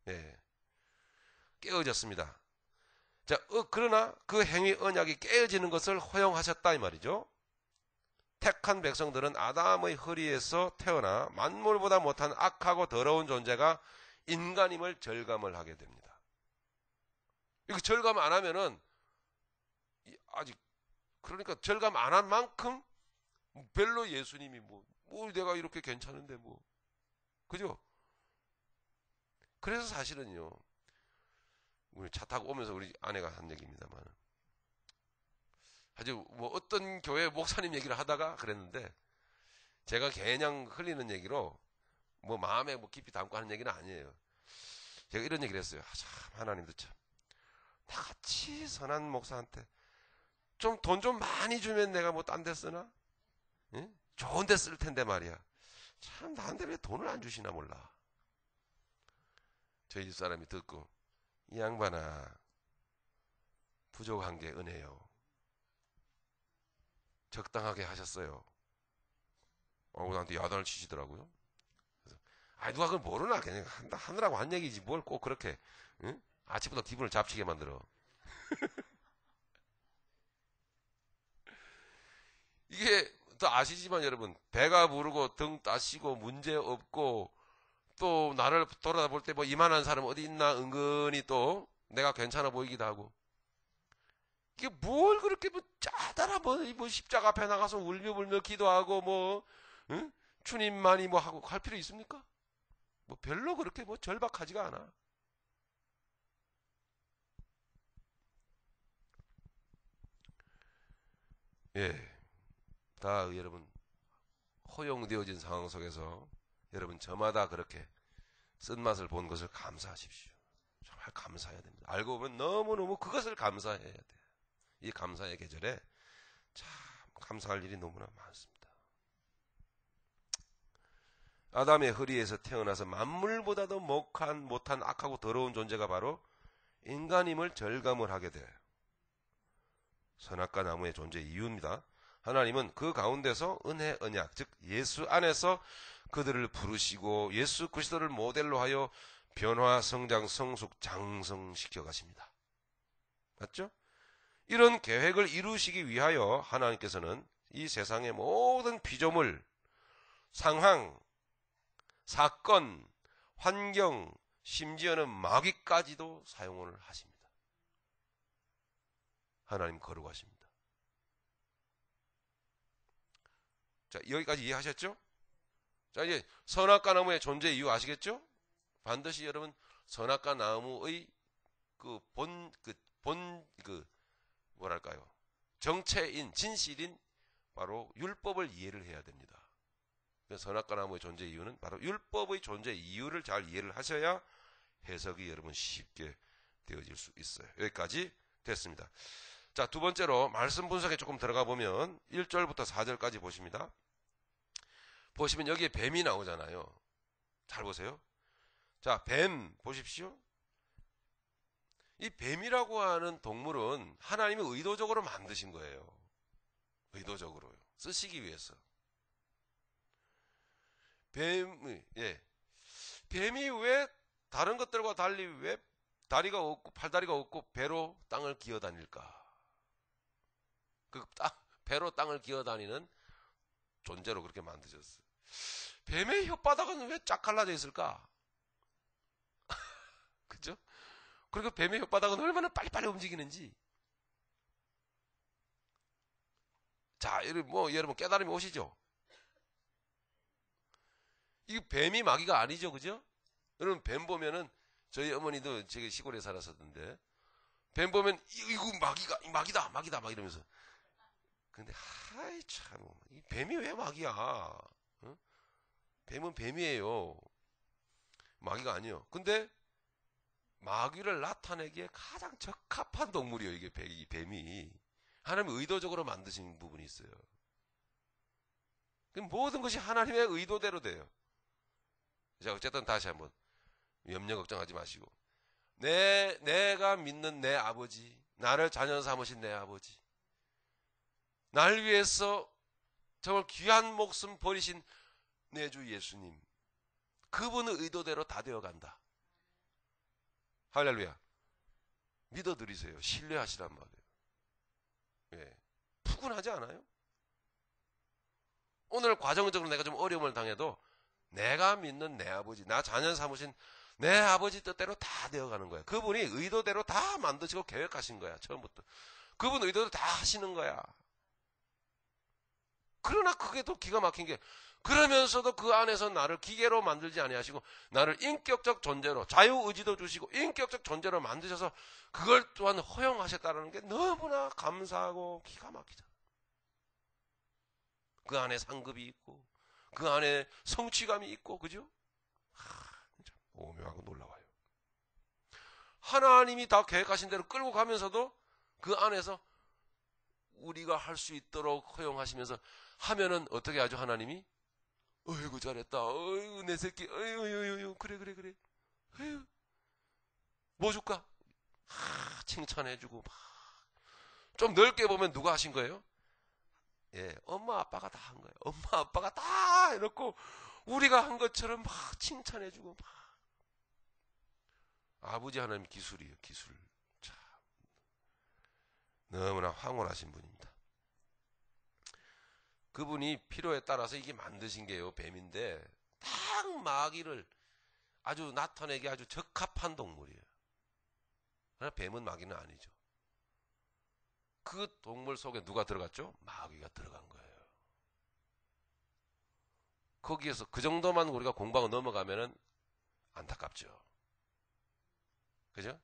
S1: 예, 깨어졌습니다. 자, 그러나 그 행위 언약이 깨어지는 것을 허용하셨다 이 말이죠. 택한 백성들은 아담의 허리에서 태어나 만물보다 못한 악하고 더러운 존재가 인간임을 절감을 하게 됩니다. 이거 절감 안 하면은 아직 그러니까 절감 안 한 만큼 별로 예수님이 뭐 내가 이렇게 괜찮은데 그죠? 그래서 사실은요, 우리 차 타고 오면서 우리 아내가 한 얘기입니다만, 아주 어떤 교회 목사님 얘기를 하다가 그랬는데, 제가 그냥 흘리는 얘기로 마음에 깊이 담고 하는 얘기는 아니에요. 제가 이런 얘기를 했어요. 참 하나님도 참 나같이 선한 목사한테 좀 돈 좀 많이 주면 내가 딴 데 쓰나? 응? 좋은 데 쓸 텐데 말이야. 참 나한테 왜 돈을 안 주시나 몰라. 저희 집 사람이 듣고, 이 양반아, 부족한 게 은혜요. 적당하게 하셨어요. 나한테 야단을 치시더라고요. 그래서, 누가 그걸 모르나? 그냥 하느라고 한 얘기지 뭘 꼭 그렇게, 응? 아침부터 기분을 잡치게 만들어. 이게 또 아시지만 여러분, 배가 부르고 등 따시고 문제 없고 또 나를 돌아볼 때 이만한 사람 어디 있나 은근히 또 내가 괜찮아 보이기도 하고, 이게 뭘 그렇게 짜다라 십자가 앞에 나가서 울며 기도하고 응? 주님만이 하고 할 필요 있습니까? 별로 그렇게 절박하지가 않아. 예, 다 여러분 허용되어진 상황 속에서 여러분 저마다 그렇게 쓴맛을 본 것을 감사하십시오. 정말 감사해야 됩니다. 알고 보면 너무너무 그것을 감사해야 돼요. 이 감사의 계절에 참 감사할 일이 너무나 많습니다. 아담의 허리에서 태어나서 만물보다도 못한 악하고 더러운 존재가 바로 인간임을 절감을 하게 돼요. 선악과 나무의 존재 이유입니다. 하나님은 그 가운데서 은혜 언약, 즉 예수 안에서 그들을 부르시고 예수 그리스도를 모델로 하여 변화, 성장, 성숙, 장성시켜 가십니다. 맞죠? 이런 계획을 이루시기 위하여 하나님께서는 이 세상의 모든 피조물, 상황, 사건, 환경, 심지어는 마귀까지도 사용을 하십니다. 하나님 거룩하십니다. 자, 여기까지 이해하셨죠? 자, 이제 선악과 나무의 존재 이유 아시겠죠? 반드시 여러분 선악과 나무의 뭐랄까요? 정체인, 진실인 바로 율법을 이해를 해야 됩니다. 선악과 나무의 존재 이유는 바로 율법의 존재 이유를 잘 이해를 하셔야 해석이 여러분 쉽게 되어질 수 있어요. 여기까지 됐습니다. 자, 두 번째로 말씀 분석에 조금 들어가 보면 1절부터 4절까지 보십니다. 보시면 여기에 뱀이 나오잖아요. 잘 보세요. 자, 뱀 보십시오. 이 뱀이라고 하는 동물은 하나님이 의도적으로 만드신 거예요. 의도적으로요. 쓰시기 위해서. 뱀이 왜 다른 것들과 달리 왜 다리가 없고 팔다리가 없고 배로 땅을 기어다닐까? 배로 땅을 기어다니는 존재로 그렇게 만드셨어요. 뱀의 혓바닥은 왜 쫙 갈라져 있을까? 그죠? 그리고 뱀의 혓바닥은 얼마나 빨리빨리 움직이는지. 자, 여러분 깨달음이 오시죠? 이 뱀이 마귀가 아니죠, 그죠? 여러분 뱀 보면은 저희 어머니도 제가 시골에 살았었는데 뱀 보면 이거 마귀다 막 이러면서. 근데 하이 참, 이 뱀이 왜 마귀야? 어? 뱀은 뱀이에요. 마귀가 아니요. 근데 마귀를 나타내기에 가장 적합한 동물이에요. 이 뱀이. 하나님이 의도적으로 만드신 부분이 있어요. 모든 것이 하나님의 의도대로 돼요. 자, 어쨌든 다시 한번 염려 걱정하지 마시고, 내가 믿는 내 아버지, 나를 자녀 삼으신 내 아버지, 날 위해서 정말 귀한 목숨 버리신 내 주 예수님, 그분의 의도대로 다 되어간다. 할렐루야. 믿어드리세요. 신뢰하시란 말이에요. 예. 푸근하지 않아요? 오늘 과정적으로 내가 좀 어려움을 당해도 내가 믿는 내 아버지, 나 자녀 삼으신 내 아버지 뜻대로 다 되어가는 거야. 그분이 의도대로 다 만드시고 계획하신 거야. 처음부터. 그분 의도대로 다 하시는 거야. 그러나 그게 더 기가 막힌 게, 그러면서도 그 안에서 나를 기계로 만들지 아니하시고 나를 인격적 존재로, 자유의지도 주시고 인격적 존재로 만드셔서 그걸 또한 허용하셨다는 게 너무나 감사하고 기가 막히잖아. 그 안에 상급이 있고 그 안에 성취감이 있고, 그죠? 진짜 오묘하고 놀라워요. 하나님이 다 계획하신 대로 끌고 가면서도 그 안에서 우리가 할 수 있도록 허용하시면서 하면은 어떻게 하죠? 하나님이 어이구 잘했다, 어이구 내 새끼, 어이구 그래 어이구 뭐 줄까? 칭찬해주고. 좀 넓게 보면 누가 하신 거예요? 예, 엄마 아빠가 다 한 거예요. 엄마 아빠가 다 해놓고 우리가 한 것처럼 막 칭찬해주고 막. 아버지 하나님 기술이에요. 기술. 참 너무나 황홀하신 분입니다. 그분이 필요에 따라서 이게 만드신 게요, 뱀인데 딱 마귀를 아주 나타내기 아주 적합한 동물이에요. 그러나 뱀은 마귀는 아니죠. 그 동물 속에 누가 들어갔죠? 마귀가 들어간 거예요. 거기에서 그 정도만 우리가 공부하고 넘어가면은 안타깝죠. 그죠?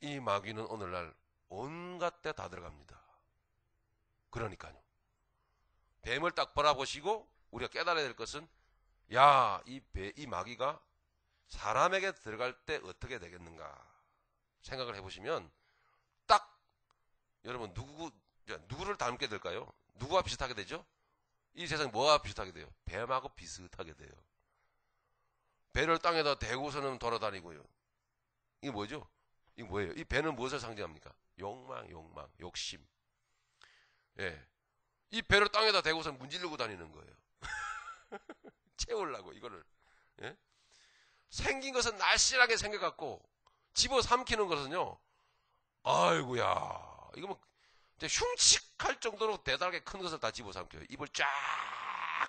S1: 이 마귀는 오늘날 온갖 데 다 들어갑니다. 그러니까요. 뱀을 딱 바라보시고 우리가 깨달아야 될 것은, 야, 이 마귀가 사람에게 들어갈 때 어떻게 되겠는가 생각을 해보시면, 딱 여러분 누구를 닮게 될까요? 누구와 비슷하게 되죠? 이 세상 뭐와 비슷하게 돼요? 뱀하고 비슷하게 돼요. 배를 땅에다 대고서는 돌아다니고요. 이게 뭐죠? 이게 뭐예요? 이 배는 무엇을 상징합니까? 욕망, 욕심. 예. 이 배를 땅에다 대고서 문지르고 다니는 거예요. 채우려고, 이거를. 예? 생긴 것은 날씬하게 생겨갖고, 집어삼키는 것은요, 아이고야, 이거 뭐, 흉측할 정도로 대단하게 큰 것을 다 집어삼켜요. 입을 쫙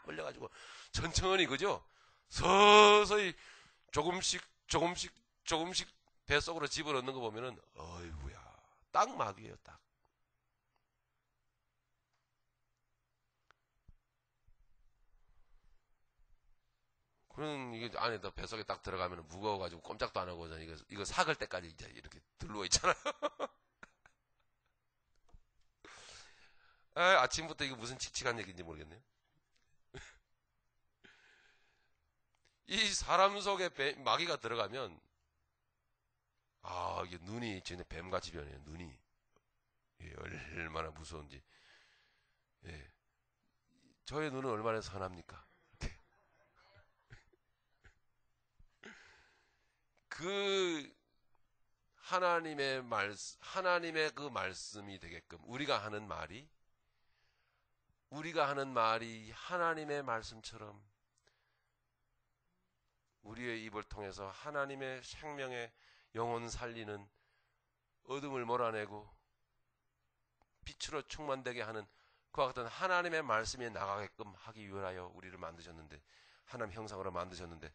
S1: 벌려가지고, 천천히, 그죠? 서서히, 조금씩 뱃속으로 집어넣는 거 보면은, 어이구야, 딱 마귀예요, 딱. 그런, 이게 안에다 뱃속에 딱 들어가면 무거워가지고 꼼짝도 안 하고, 이거 삭을 때까지 이제 이렇게 들러워 있잖아요. 아침부터 이거 무슨 칙칙한 얘기인지 모르겠네요. 이 사람 속에 마귀가 들어가면, 이게 눈이 전에 뱀같이 변해요, 눈이. 예, 얼마나 무서운지. 예. 저의 눈은 얼마나 선합니까? 그 하나님의 그 말씀이 되게끔 우리가 하는 말이 하나님의 말씀처럼 우리의 입을 통해서 하나님의 생명의 영혼 살리는 어둠을 몰아내고 빛으로 충만되게 하는 그와 같은 하나님의 말씀이 나가게끔 하기 위하여 우리를 만드셨는데, 하나님 형상으로 만드셨는데,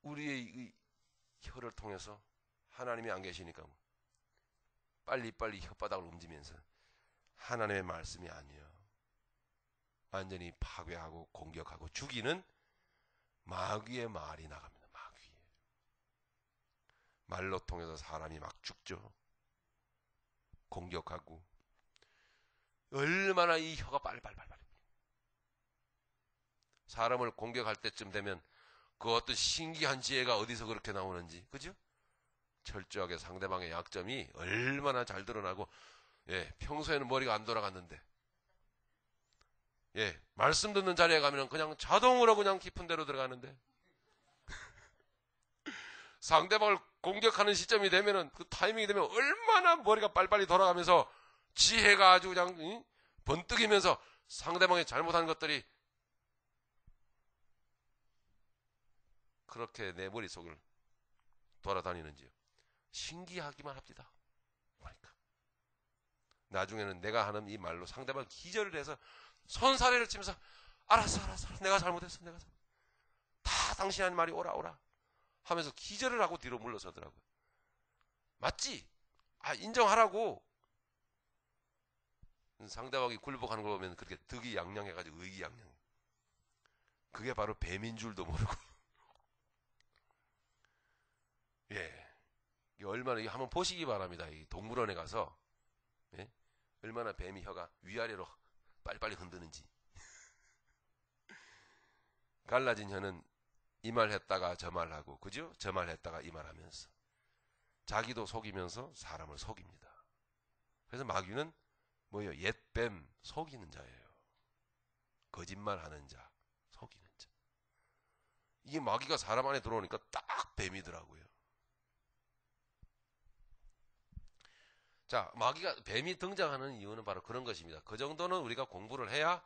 S1: 우리의 혀를 통해서 하나님이 안 계시니까 빨리빨리 혓바닥을 움직이면서 하나님의 말씀이 아니에요. 완전히 파괴하고 공격하고 죽이는 마귀의 말이 나갑니다. 마귀. 말로 통해서 사람이 막 죽죠. 공격하고. 얼마나 이 혀가 빨리빨리. 사람을 공격할 때쯤 되면 그 어떤 신기한 지혜가 어디서 그렇게 나오는지, 그죠? 철저하게 상대방의 약점이 얼마나 잘 드러나고, 예, 평소에는 머리가 안 돌아갔는데, 예, 말씀 듣는 자리에 가면 그냥 자동으로 그냥 깊은 데로 들어가는데, 상대방을 공격하는 시점이 되면은, 그 타이밍이 되면 얼마나 머리가 빨리빨리 돌아가면서 지혜가 아주 그냥 번뜩이면서 상대방이 잘못한 것들이 그렇게 내 머릿속을 돌아다니는지요. 신기하기만 합니다. 그러니까 나중에는 내가 하는 이 말로 상대방 기절을 해서 손사래를 치면서 알았어 내가 잘못했어 다 당신이 하는 말이 오라 하면서 기절을 하고 뒤로 물러서더라고요. 맞지? 인정하라고. 상대방이 굴복하는 걸 보면 그렇게 득이양양해가지고 의기양양. 그게 바로 뱀인 줄도 모르고. 예, 얼마나 한번 보시기 바랍니다. 이 동물원에 가서, 예? 얼마나 뱀이 혀가 위아래로 빨리빨리 흔드는지. 갈라진 혀는 이 말 했다가 저 말 하고, 그죠? 저 말 했다가 이 말 하면서 자기도 속이면서 사람을 속입니다. 그래서 마귀는 뭐예요? 옛뱀, 속이는 자예요. 거짓말하는 자, 속이는 자. 이게 마귀가 사람 안에 들어오니까 딱 뱀이더라고요. 자, 뱀이 등장하는 이유는 바로 그런 것입니다. 그 정도는 우리가 공부를 해야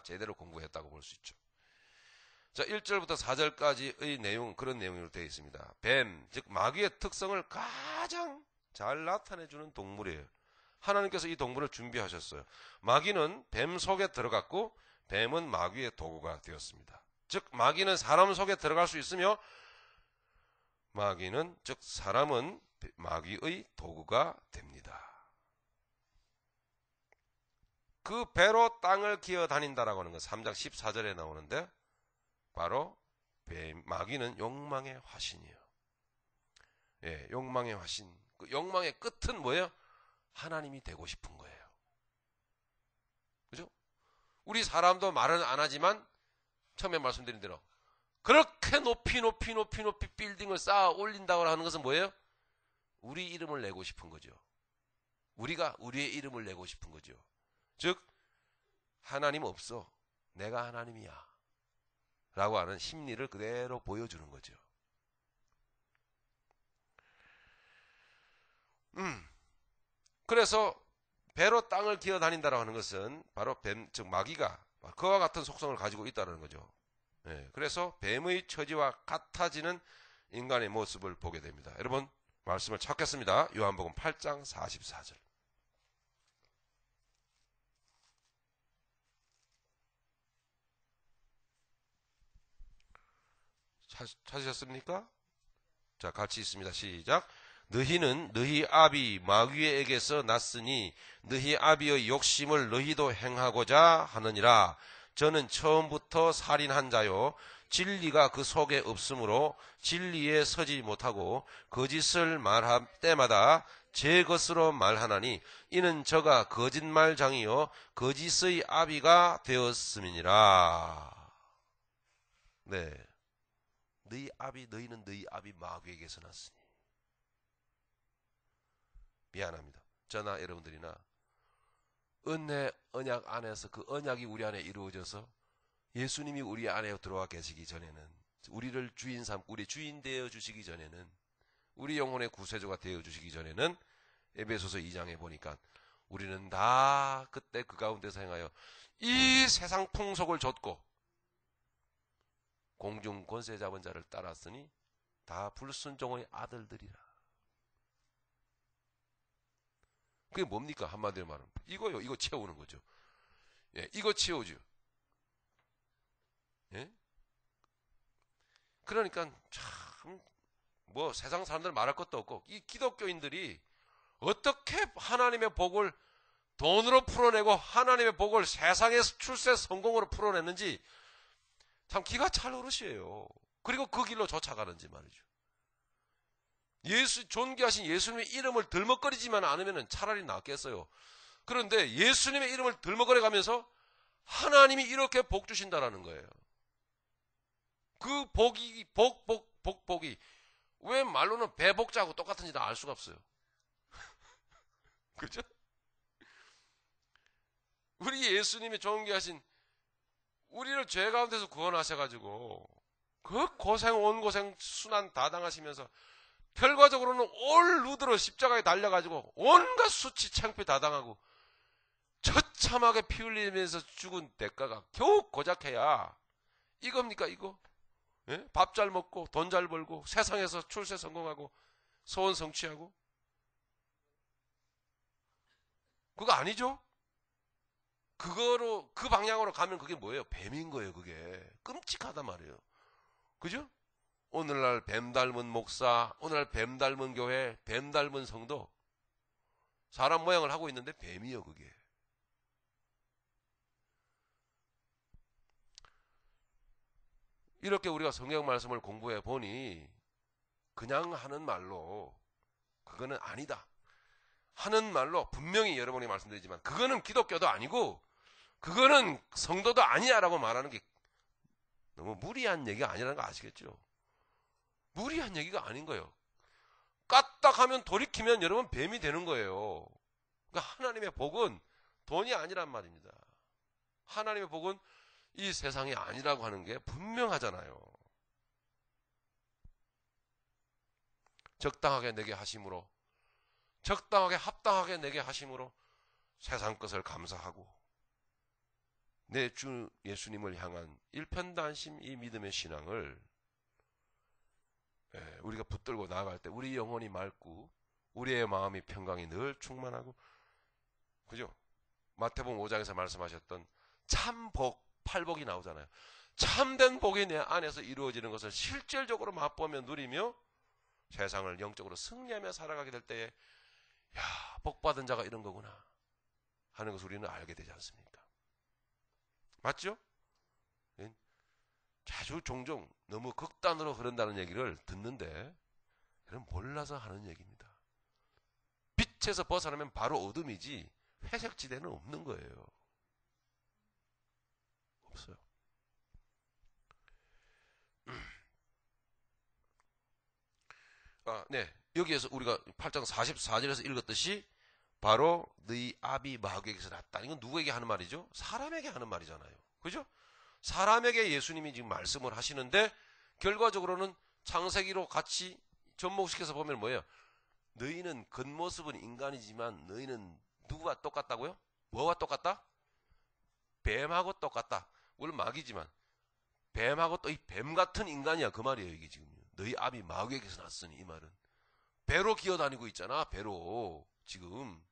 S1: 제대로 공부했다고 볼 수 있죠. 자, 1절부터 4절까지의 내용, 그런 내용으로 되어 있습니다. 뱀, 즉 마귀의 특성을 가장 잘 나타내주는 동물이에요. 하나님께서 이 동물을 준비하셨어요. 마귀는 뱀 속에 들어갔고 뱀은 마귀의 도구가 되었습니다. 즉 마귀는 사람 속에 들어갈 수 있으며 사람은 마귀의 도구가 됩니다. 그 배로 땅을 기어 다닌다라고 하는 건 3장 14절에 나오는데, 바로 마귀는 욕망의 화신이에요. 예, 욕망의 화신. 그 욕망의 끝은 뭐예요? 하나님이 되고 싶은 거예요. 그죠? 우리 사람도 말은 안 하지만 처음에 말씀드린 대로 그렇게 높이 빌딩을 쌓아 올린다고 하는 것은 뭐예요? 우리 이름을 내고 싶은 거죠. 우리가 우리의 이름을 내고 싶은 거죠. 즉 하나님 없어, 내가 하나님이야 라고 하는 심리를 그대로 보여주는 거죠. 그래서 배로 땅을 기어 다닌다라고 하는 것은 바로 뱀, 즉 마귀가 그와 같은 속성을 가지고 있다는 거죠. 예, 그래서 뱀의 처지와 같아지는 인간의 모습을 보게 됩니다. 여러분 말씀을 찾겠습니다. 요한복음 8장 44절. 찾으셨습니까? 자, 같이 있습니다. 시작. 너희는 너희 아비 마귀에게서 났으니 너희 아비의 욕심을 너희도 행하고자 하느니라. 저는 처음부터 살인한 자요 진리가 그 속에 없으므로 진리에 서지 못하고 거짓을 말할 때마다 제 것으로 말하나니 이는 저가 거짓말장이요 거짓의 아비가 되었음이니라. 네, 너희는 너희 아비 마귀에게서 났으니. 미안합니다. 저나 여러분들이나 은혜 언약 안에서 그 언약이 우리 안에 이루어져서 예수님이 우리 안에 들어와 계시기 전에는, 우리를 주인 삼고 우리 주인 되어 주시기 전에는, 우리 영혼의 구세주가 되어 주시기 전에는 에베소서 2장에 보니까 우리는 다 그때 그 가운데서 행하여 이 세상 풍속을 좇고 공중 권세 잡은 자를 따랐으니 다 불순종의 아들들이라. 그게 뭡니까? 한마디로 말하면 이거요. 이거 채우는 거죠. 예, 이거 채우죠. 예? 그러니까 참 뭐 세상 사람들 말할 것도 없고 이 기독교인들이 어떻게 하나님의 복을 돈으로 풀어내고 하나님의 복을 세상의 출세 성공으로 풀어냈는지 참 기가 찰 노릇이에요. 그리고 그 길로 쫓아가는지 말이죠. 존귀하신 예수님의 이름을 들먹거리지만 않으면 차라리 낫겠어요. 그런데 예수님의 이름을 들먹거려 가면서 하나님이 이렇게 복 주신다라는 거예요. 그 복이 복이 왜 말로는 배복자하고 똑같은지 알 수가 없어요. 그렇죠? 우리 예수님이 존귀하신 우리를 죄 가운데서 구원하셔가지고 그 고생 온 고생 순환 다 당하시면서 결과적으로는 올 루드로 십자가에 달려가지고 온갖 수치 창피 다 당하고 처참하게 피 흘리면서 죽은 대가가 겨우 고작해야 이겁니까 이거? 예? 밥 잘 먹고 돈 잘 벌고 세상에서 출세 성공하고 소원 성취하고 그거 아니죠? 그 방향으로 가면 그게 뭐예요? 뱀인 거예요. 그게 끔찍하단 말이에요. 그죠? 오늘날 뱀 닮은 목사, 오늘날 뱀 닮은 교회, 뱀 닮은 성도, 사람 모양을 하고 있는데 뱀이요 그게. 이렇게 우리가 성경 말씀을 공부해 보니 그냥 하는 말로 그거는 아니다 하는 말로 분명히 여러분이 말씀드리지만 그거는 기독교도 아니고 그거는 성도도 아니야 라고 말하는 게 너무 무리한 얘기가 아니라는 거 아시겠죠? 무리한 얘기가 아닌 거예요. 까딱하면 돌이키면 여러분 뱀이 되는 거예요. 그러니까 하나님의 복은 돈이 아니란 말입니다. 하나님의 복은 이 세상이 아니라고 하는 게 분명하잖아요. 적당하게 내게 하심으로, 적당하게 합당하게 내게 하심으로 세상 것을 감사하고 내 주 예수님을 향한 일편단심 이 믿음의 신앙을 우리가 붙들고 나아갈 때 우리 영혼이 맑고 우리의 마음이 평강이 늘 충만하고, 그죠? 마태복음 5장에서 말씀하셨던 참복, 팔복이 나오잖아요. 참된 복이 내 안에서 이루어지는 것을 실질적으로 맛보며 누리며 세상을 영적으로 승리하며 살아가게 될 때에 야, 복받은 자가 이런 거구나 하는 것을 우리는 알게 되지 않습니까? 맞죠? 자주 종종 너무 극단으로 흐른다는 얘기를 듣는데 그건 몰라서 하는 얘기입니다. 빛에서 벗어나면 바로 어둠이지 회색지대는 없는 거예요. 없어요. 네. 여기에서 우리가 8장 44절에서 읽었듯이 바로 너희 아비 마귀에게서 났다. 이건 누구에게 하는 말이죠? 사람에게 하는 말이잖아요. 그죠? 사람에게 예수님이 지금 말씀을 하시는데 결과적으로는 창세기로 같이 접목시켜서 보면 뭐예요? 너희는 겉모습은 인간이지만 너희는 누구와 똑같다고요? 뭐와 똑같다? 뱀하고 똑같다. 물론 마귀지만 뱀하고 또 이 뱀 같은 인간이야 그 말이에요. 이게 지금 너희 아비 마귀에게서 났으니 이 말은 배로 기어다니고 있잖아. 배로 지금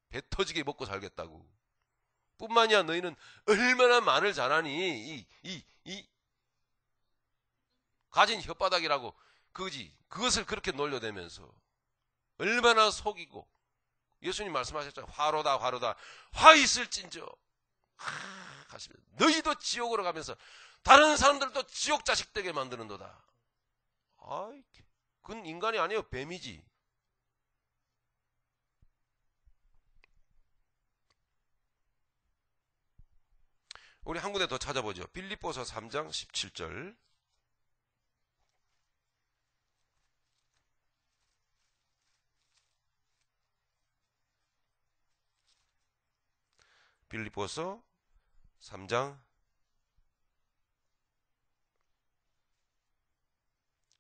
S1: 배 터지게 먹고 살겠다고. 뿐만이야 너희는 얼마나 말을 잘하니 이 가진 혓바닥이라고 그것을 그렇게 놀려대면서 얼마나 속이고 예수님 말씀하셨죠. 화로다 화 있을진저 하십니다. 너희도 지옥으로 가면서 다른 사람들도 지옥 자식 되게 만드는도다. 아이, 그건 인간이 아니에요. 뱀이지. 우리 한 군데 더 찾아보죠. 빌립보서 3장 17절. 빌립보서 3장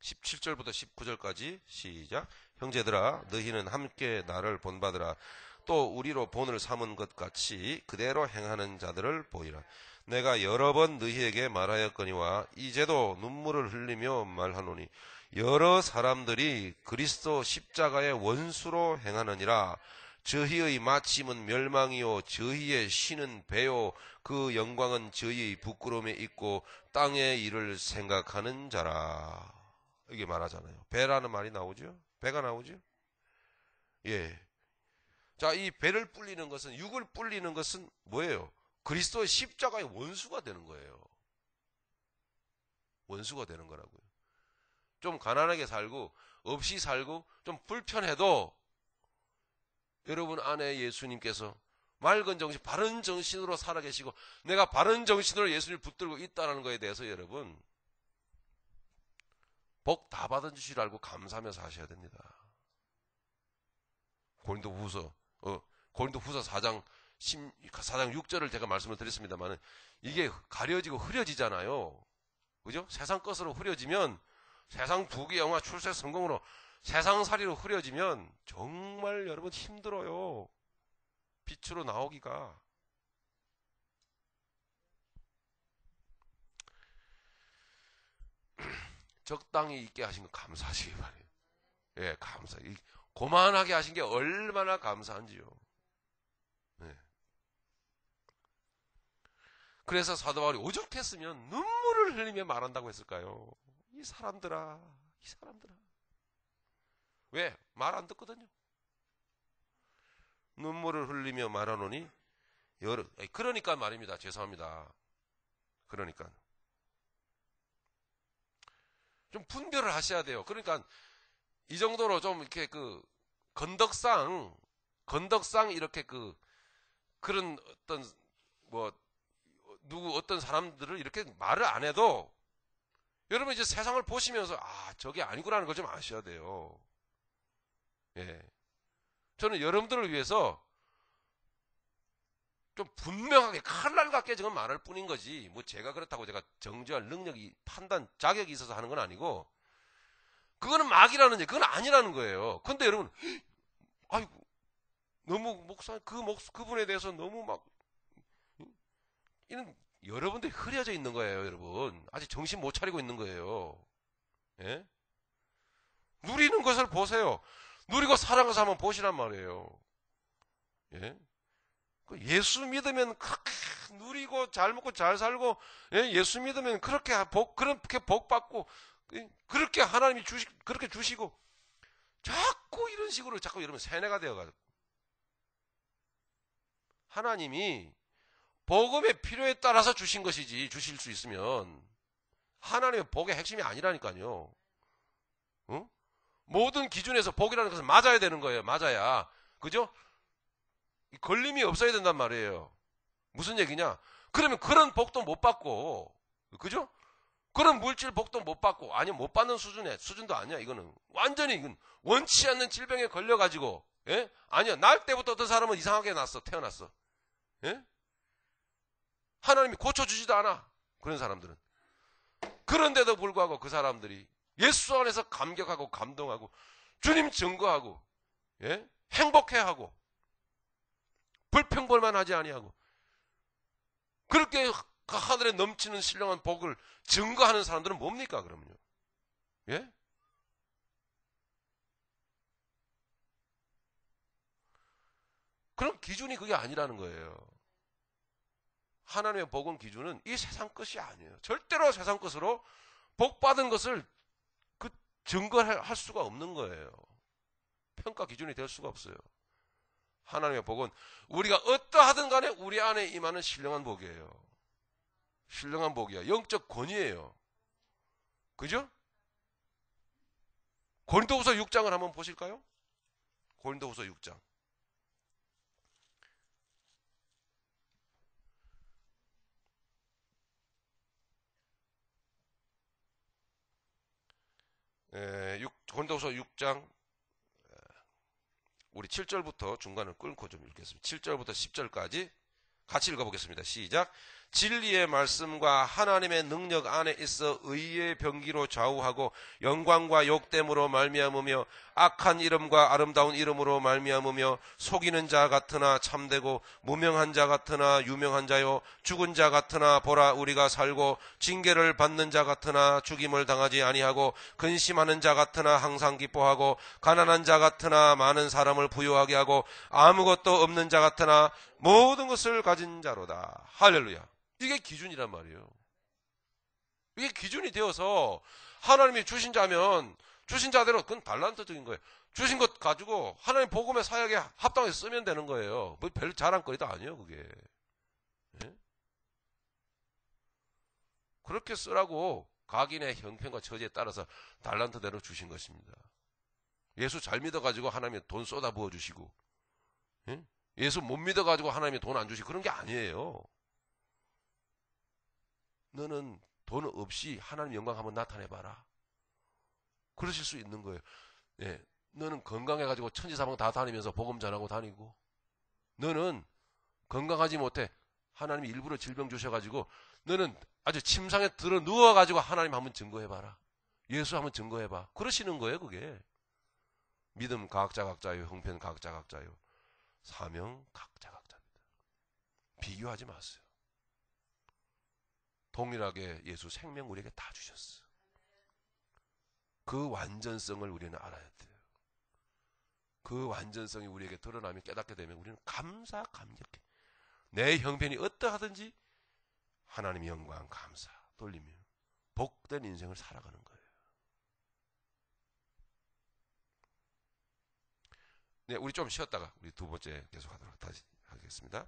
S1: 17절부터 19절까지 시작. 형제들아 너희는 함께 나를 본받으라. 또 우리로 본을 삼은 것 같이 그대로 행하는 자들을 보이라. 내가 여러 번 너희에게 말하였거니와 이제도 눈물을 흘리며 말하노니 여러 사람들이 그리스도 십자가의 원수로 행하느니라. 저희의 마침은 멸망이요 저희의 신은 배요 그 영광은 저희의 부끄러움에 있고 땅의 일을 생각하는 자라. 이게 말하잖아요. 배라는 말이 나오죠? 배가 나오죠? 예. 자, 이 배를 불리는 것은, 육을 불리는 것은 뭐예요? 그리스도의 십자가의 원수가 되는 거예요. 원수가 되는 거라고요. 좀 가난하게 살고 없이 살고 좀 불편해도 여러분 안에 예수님께서 맑은 정신, 바른 정신으로 살아계시고 내가 바른 정신으로 예수님을 붙들고 있다는 것에 대해서 여러분 복 다 받은 줄 알고 감사하며 사셔야 됩니다. 고린도후서 4장 6절을 제가 말씀을 드렸습니다만 이게 가려지고 흐려지잖아요. 그죠? 세상 것으로 흐려지면 세상 부귀 영화 출세 성공으로 세상살이로 흐려지면 정말 여러분 힘들어요. 빛으로 나오기가. 적당히 있게 하신 거 감사하시기 바래요. 예, 감사. 고만하게 하신 게 얼마나 감사한지요. 예. 그래서 사도 바울이 오죽했으면 눈물을 흘리며 말한다고 했을까요? 이 사람들아. 왜? 말 안 듣거든요. 눈물을 흘리며 말하노니 그러니까 말입니다. 죄송합니다. 그러니까 좀 분별을 하셔야 돼요. 그러니까 이 정도로 좀 이렇게 건덕상 이렇게 그런 어떤 어떤 사람들을 이렇게 말을 안 해도 여러분 이제 세상을 보시면서 저게 아니구나는 걸 좀 아셔야 돼요. 예. 저는 여러분들을 위해서 좀 분명하게 칼날 같게 지금 말할 뿐인 거지, 제가 그렇다고 제가 정죄할 능력이, 판단, 자격이 있어서 하는 건 아니고, 그거는 막이라는 얘기, 그건 아니라는 거예요. 근데 여러분, 아이고, 너무 그분에 대해서 너무 이런, 여러분들이 흐려져 있는 거예요, 여러분. 아직 정신 못 차리고 있는 거예요. 예? 누리는 것을 보세요. 누리고 살아가서 한번 보시란 말이에요. 예? 예수 믿으면 그렇게 누리고 잘 먹고 잘 살고, 예수 믿으면 그렇게 복 받고, 그렇게 하나님이 그렇게 주시고, 자꾸 이런 식으로 자꾸 여러분 세뇌가 되어가지고. 하나님이 복음의 필요에 따라서 주신 것이지, 주실 수 있으면. 하나님의 복의 핵심이 아니라니까요. 응? 모든 기준에서 복이라는 것은 맞아야 되는 거예요. 맞아야. 그죠? 걸림이 없어야 된단 말이에요. 무슨 얘기냐? 그러면 그런 복도 못 받고, 그죠? 그런 물질 복도 못 받고, 아니, 못 받는 수준도 아니야, 이거는. 완전히, 이건 원치 않는 질병에 걸려가지고, 예? 아니야, 날 때부터 어떤 사람은 이상하게 태어났어. 예? 하나님이 고쳐주지도 않아. 그런 사람들은. 그런데도 불구하고 그 사람들이 예수 안에서 감격하고 감동하고, 주님 증거하고, 예? 행복해하고, 불평불만 하지 아니하고, 그렇게 하늘에 넘치는 신령한 복을 증거하는 사람들은 뭡니까, 그러면요? 예? 그럼 기준이 그게 아니라는 거예요. 하나님의 복은 기준은 이 세상 것이 아니에요. 절대로 세상 것으로 복 받은 것을 증거할 수가 없는 거예요. 평가 기준이 될 수가 없어요. 하나님의 복은 우리가 어떠하든 간에 우리 안에 임하는 신령한 복이에요. 신령한 복이야. 영적 권위예요. 그죠? 고린도후서 6장을 한번 보실까요? 고린도후서 6장. 고린도후서 6장 우리 7절부터 중간을 끊고 좀 읽겠습니다. 7절부터 10절까지 같이 읽어보겠습니다. 시작. 진리의 말씀과 하나님의 능력 안에 있어 의의 병기로 좌우하고 영광과 욕됨으로 말미암으며 악한 이름과 아름다운 이름으로 말미암으며 속이는 자 같으나 참되고 무명한 자 같으나 유명한 자요 죽은 자 같으나 보라 우리가 살고 징계를 받는 자 같으나 죽임을 당하지 아니하고 근심하는 자 같으나 항상 기뻐하고 가난한 자 같으나 많은 사람을 부유하게 하고 아무것도 없는 자 같으나 모든 것을 가진 자로다. 할렐루야. 이게 기준이란 말이에요. 이게 기준이 되어서 하나님이 주신 자면 주신 자대로 그건 달란트적인 거예요. 주신 것 가지고 하나님 복음의 사역에 합당해서 쓰면 되는 거예요. 뭐 별 자랑거리도 아니에요 그게. 예? 그렇게 쓰라고 각인의 형편과 처지에 따라서 달란트대로 주신 것입니다. 예수 잘 믿어가지고 하나님이 돈 쏟아 부어주시고 예? 예수 못 믿어가지고 하나님이 돈 안 주시고 그런 게 아니에요. 너는 돈 없이 하나님 영광 한번 나타내봐라. 그러실 수 있는 거예요. 예, 너는 건강해가지고 천지사방 다 다니면서 복음 전하고 다니고 너는 건강하지 못해 하나님이 일부러 질병 주셔가지고 너는 아주 침상에 들어 누워가지고 하나님 한번 증거해봐라. 예수 한번 증거해봐. 그러시는 거예요 그게. 믿음 각자 각자요. 형편 각자 각자요. 사명 각자 각자입니다. 비교하지 마세요. 동일하게 예수 생명 우리에게 다 주셨어. 그 완전성을 우리는 알아야 돼요. 그 완전성이 우리에게 드러나면 깨닫게 되면 우리는 감격해. 내 형편이 어떠하든지 하나님의 영광 감사 돌리며 복된 인생을 살아가는 거예요. 네, 우리 좀 쉬었다가 우리 두 번째 계속하도록 다시 하겠습니다.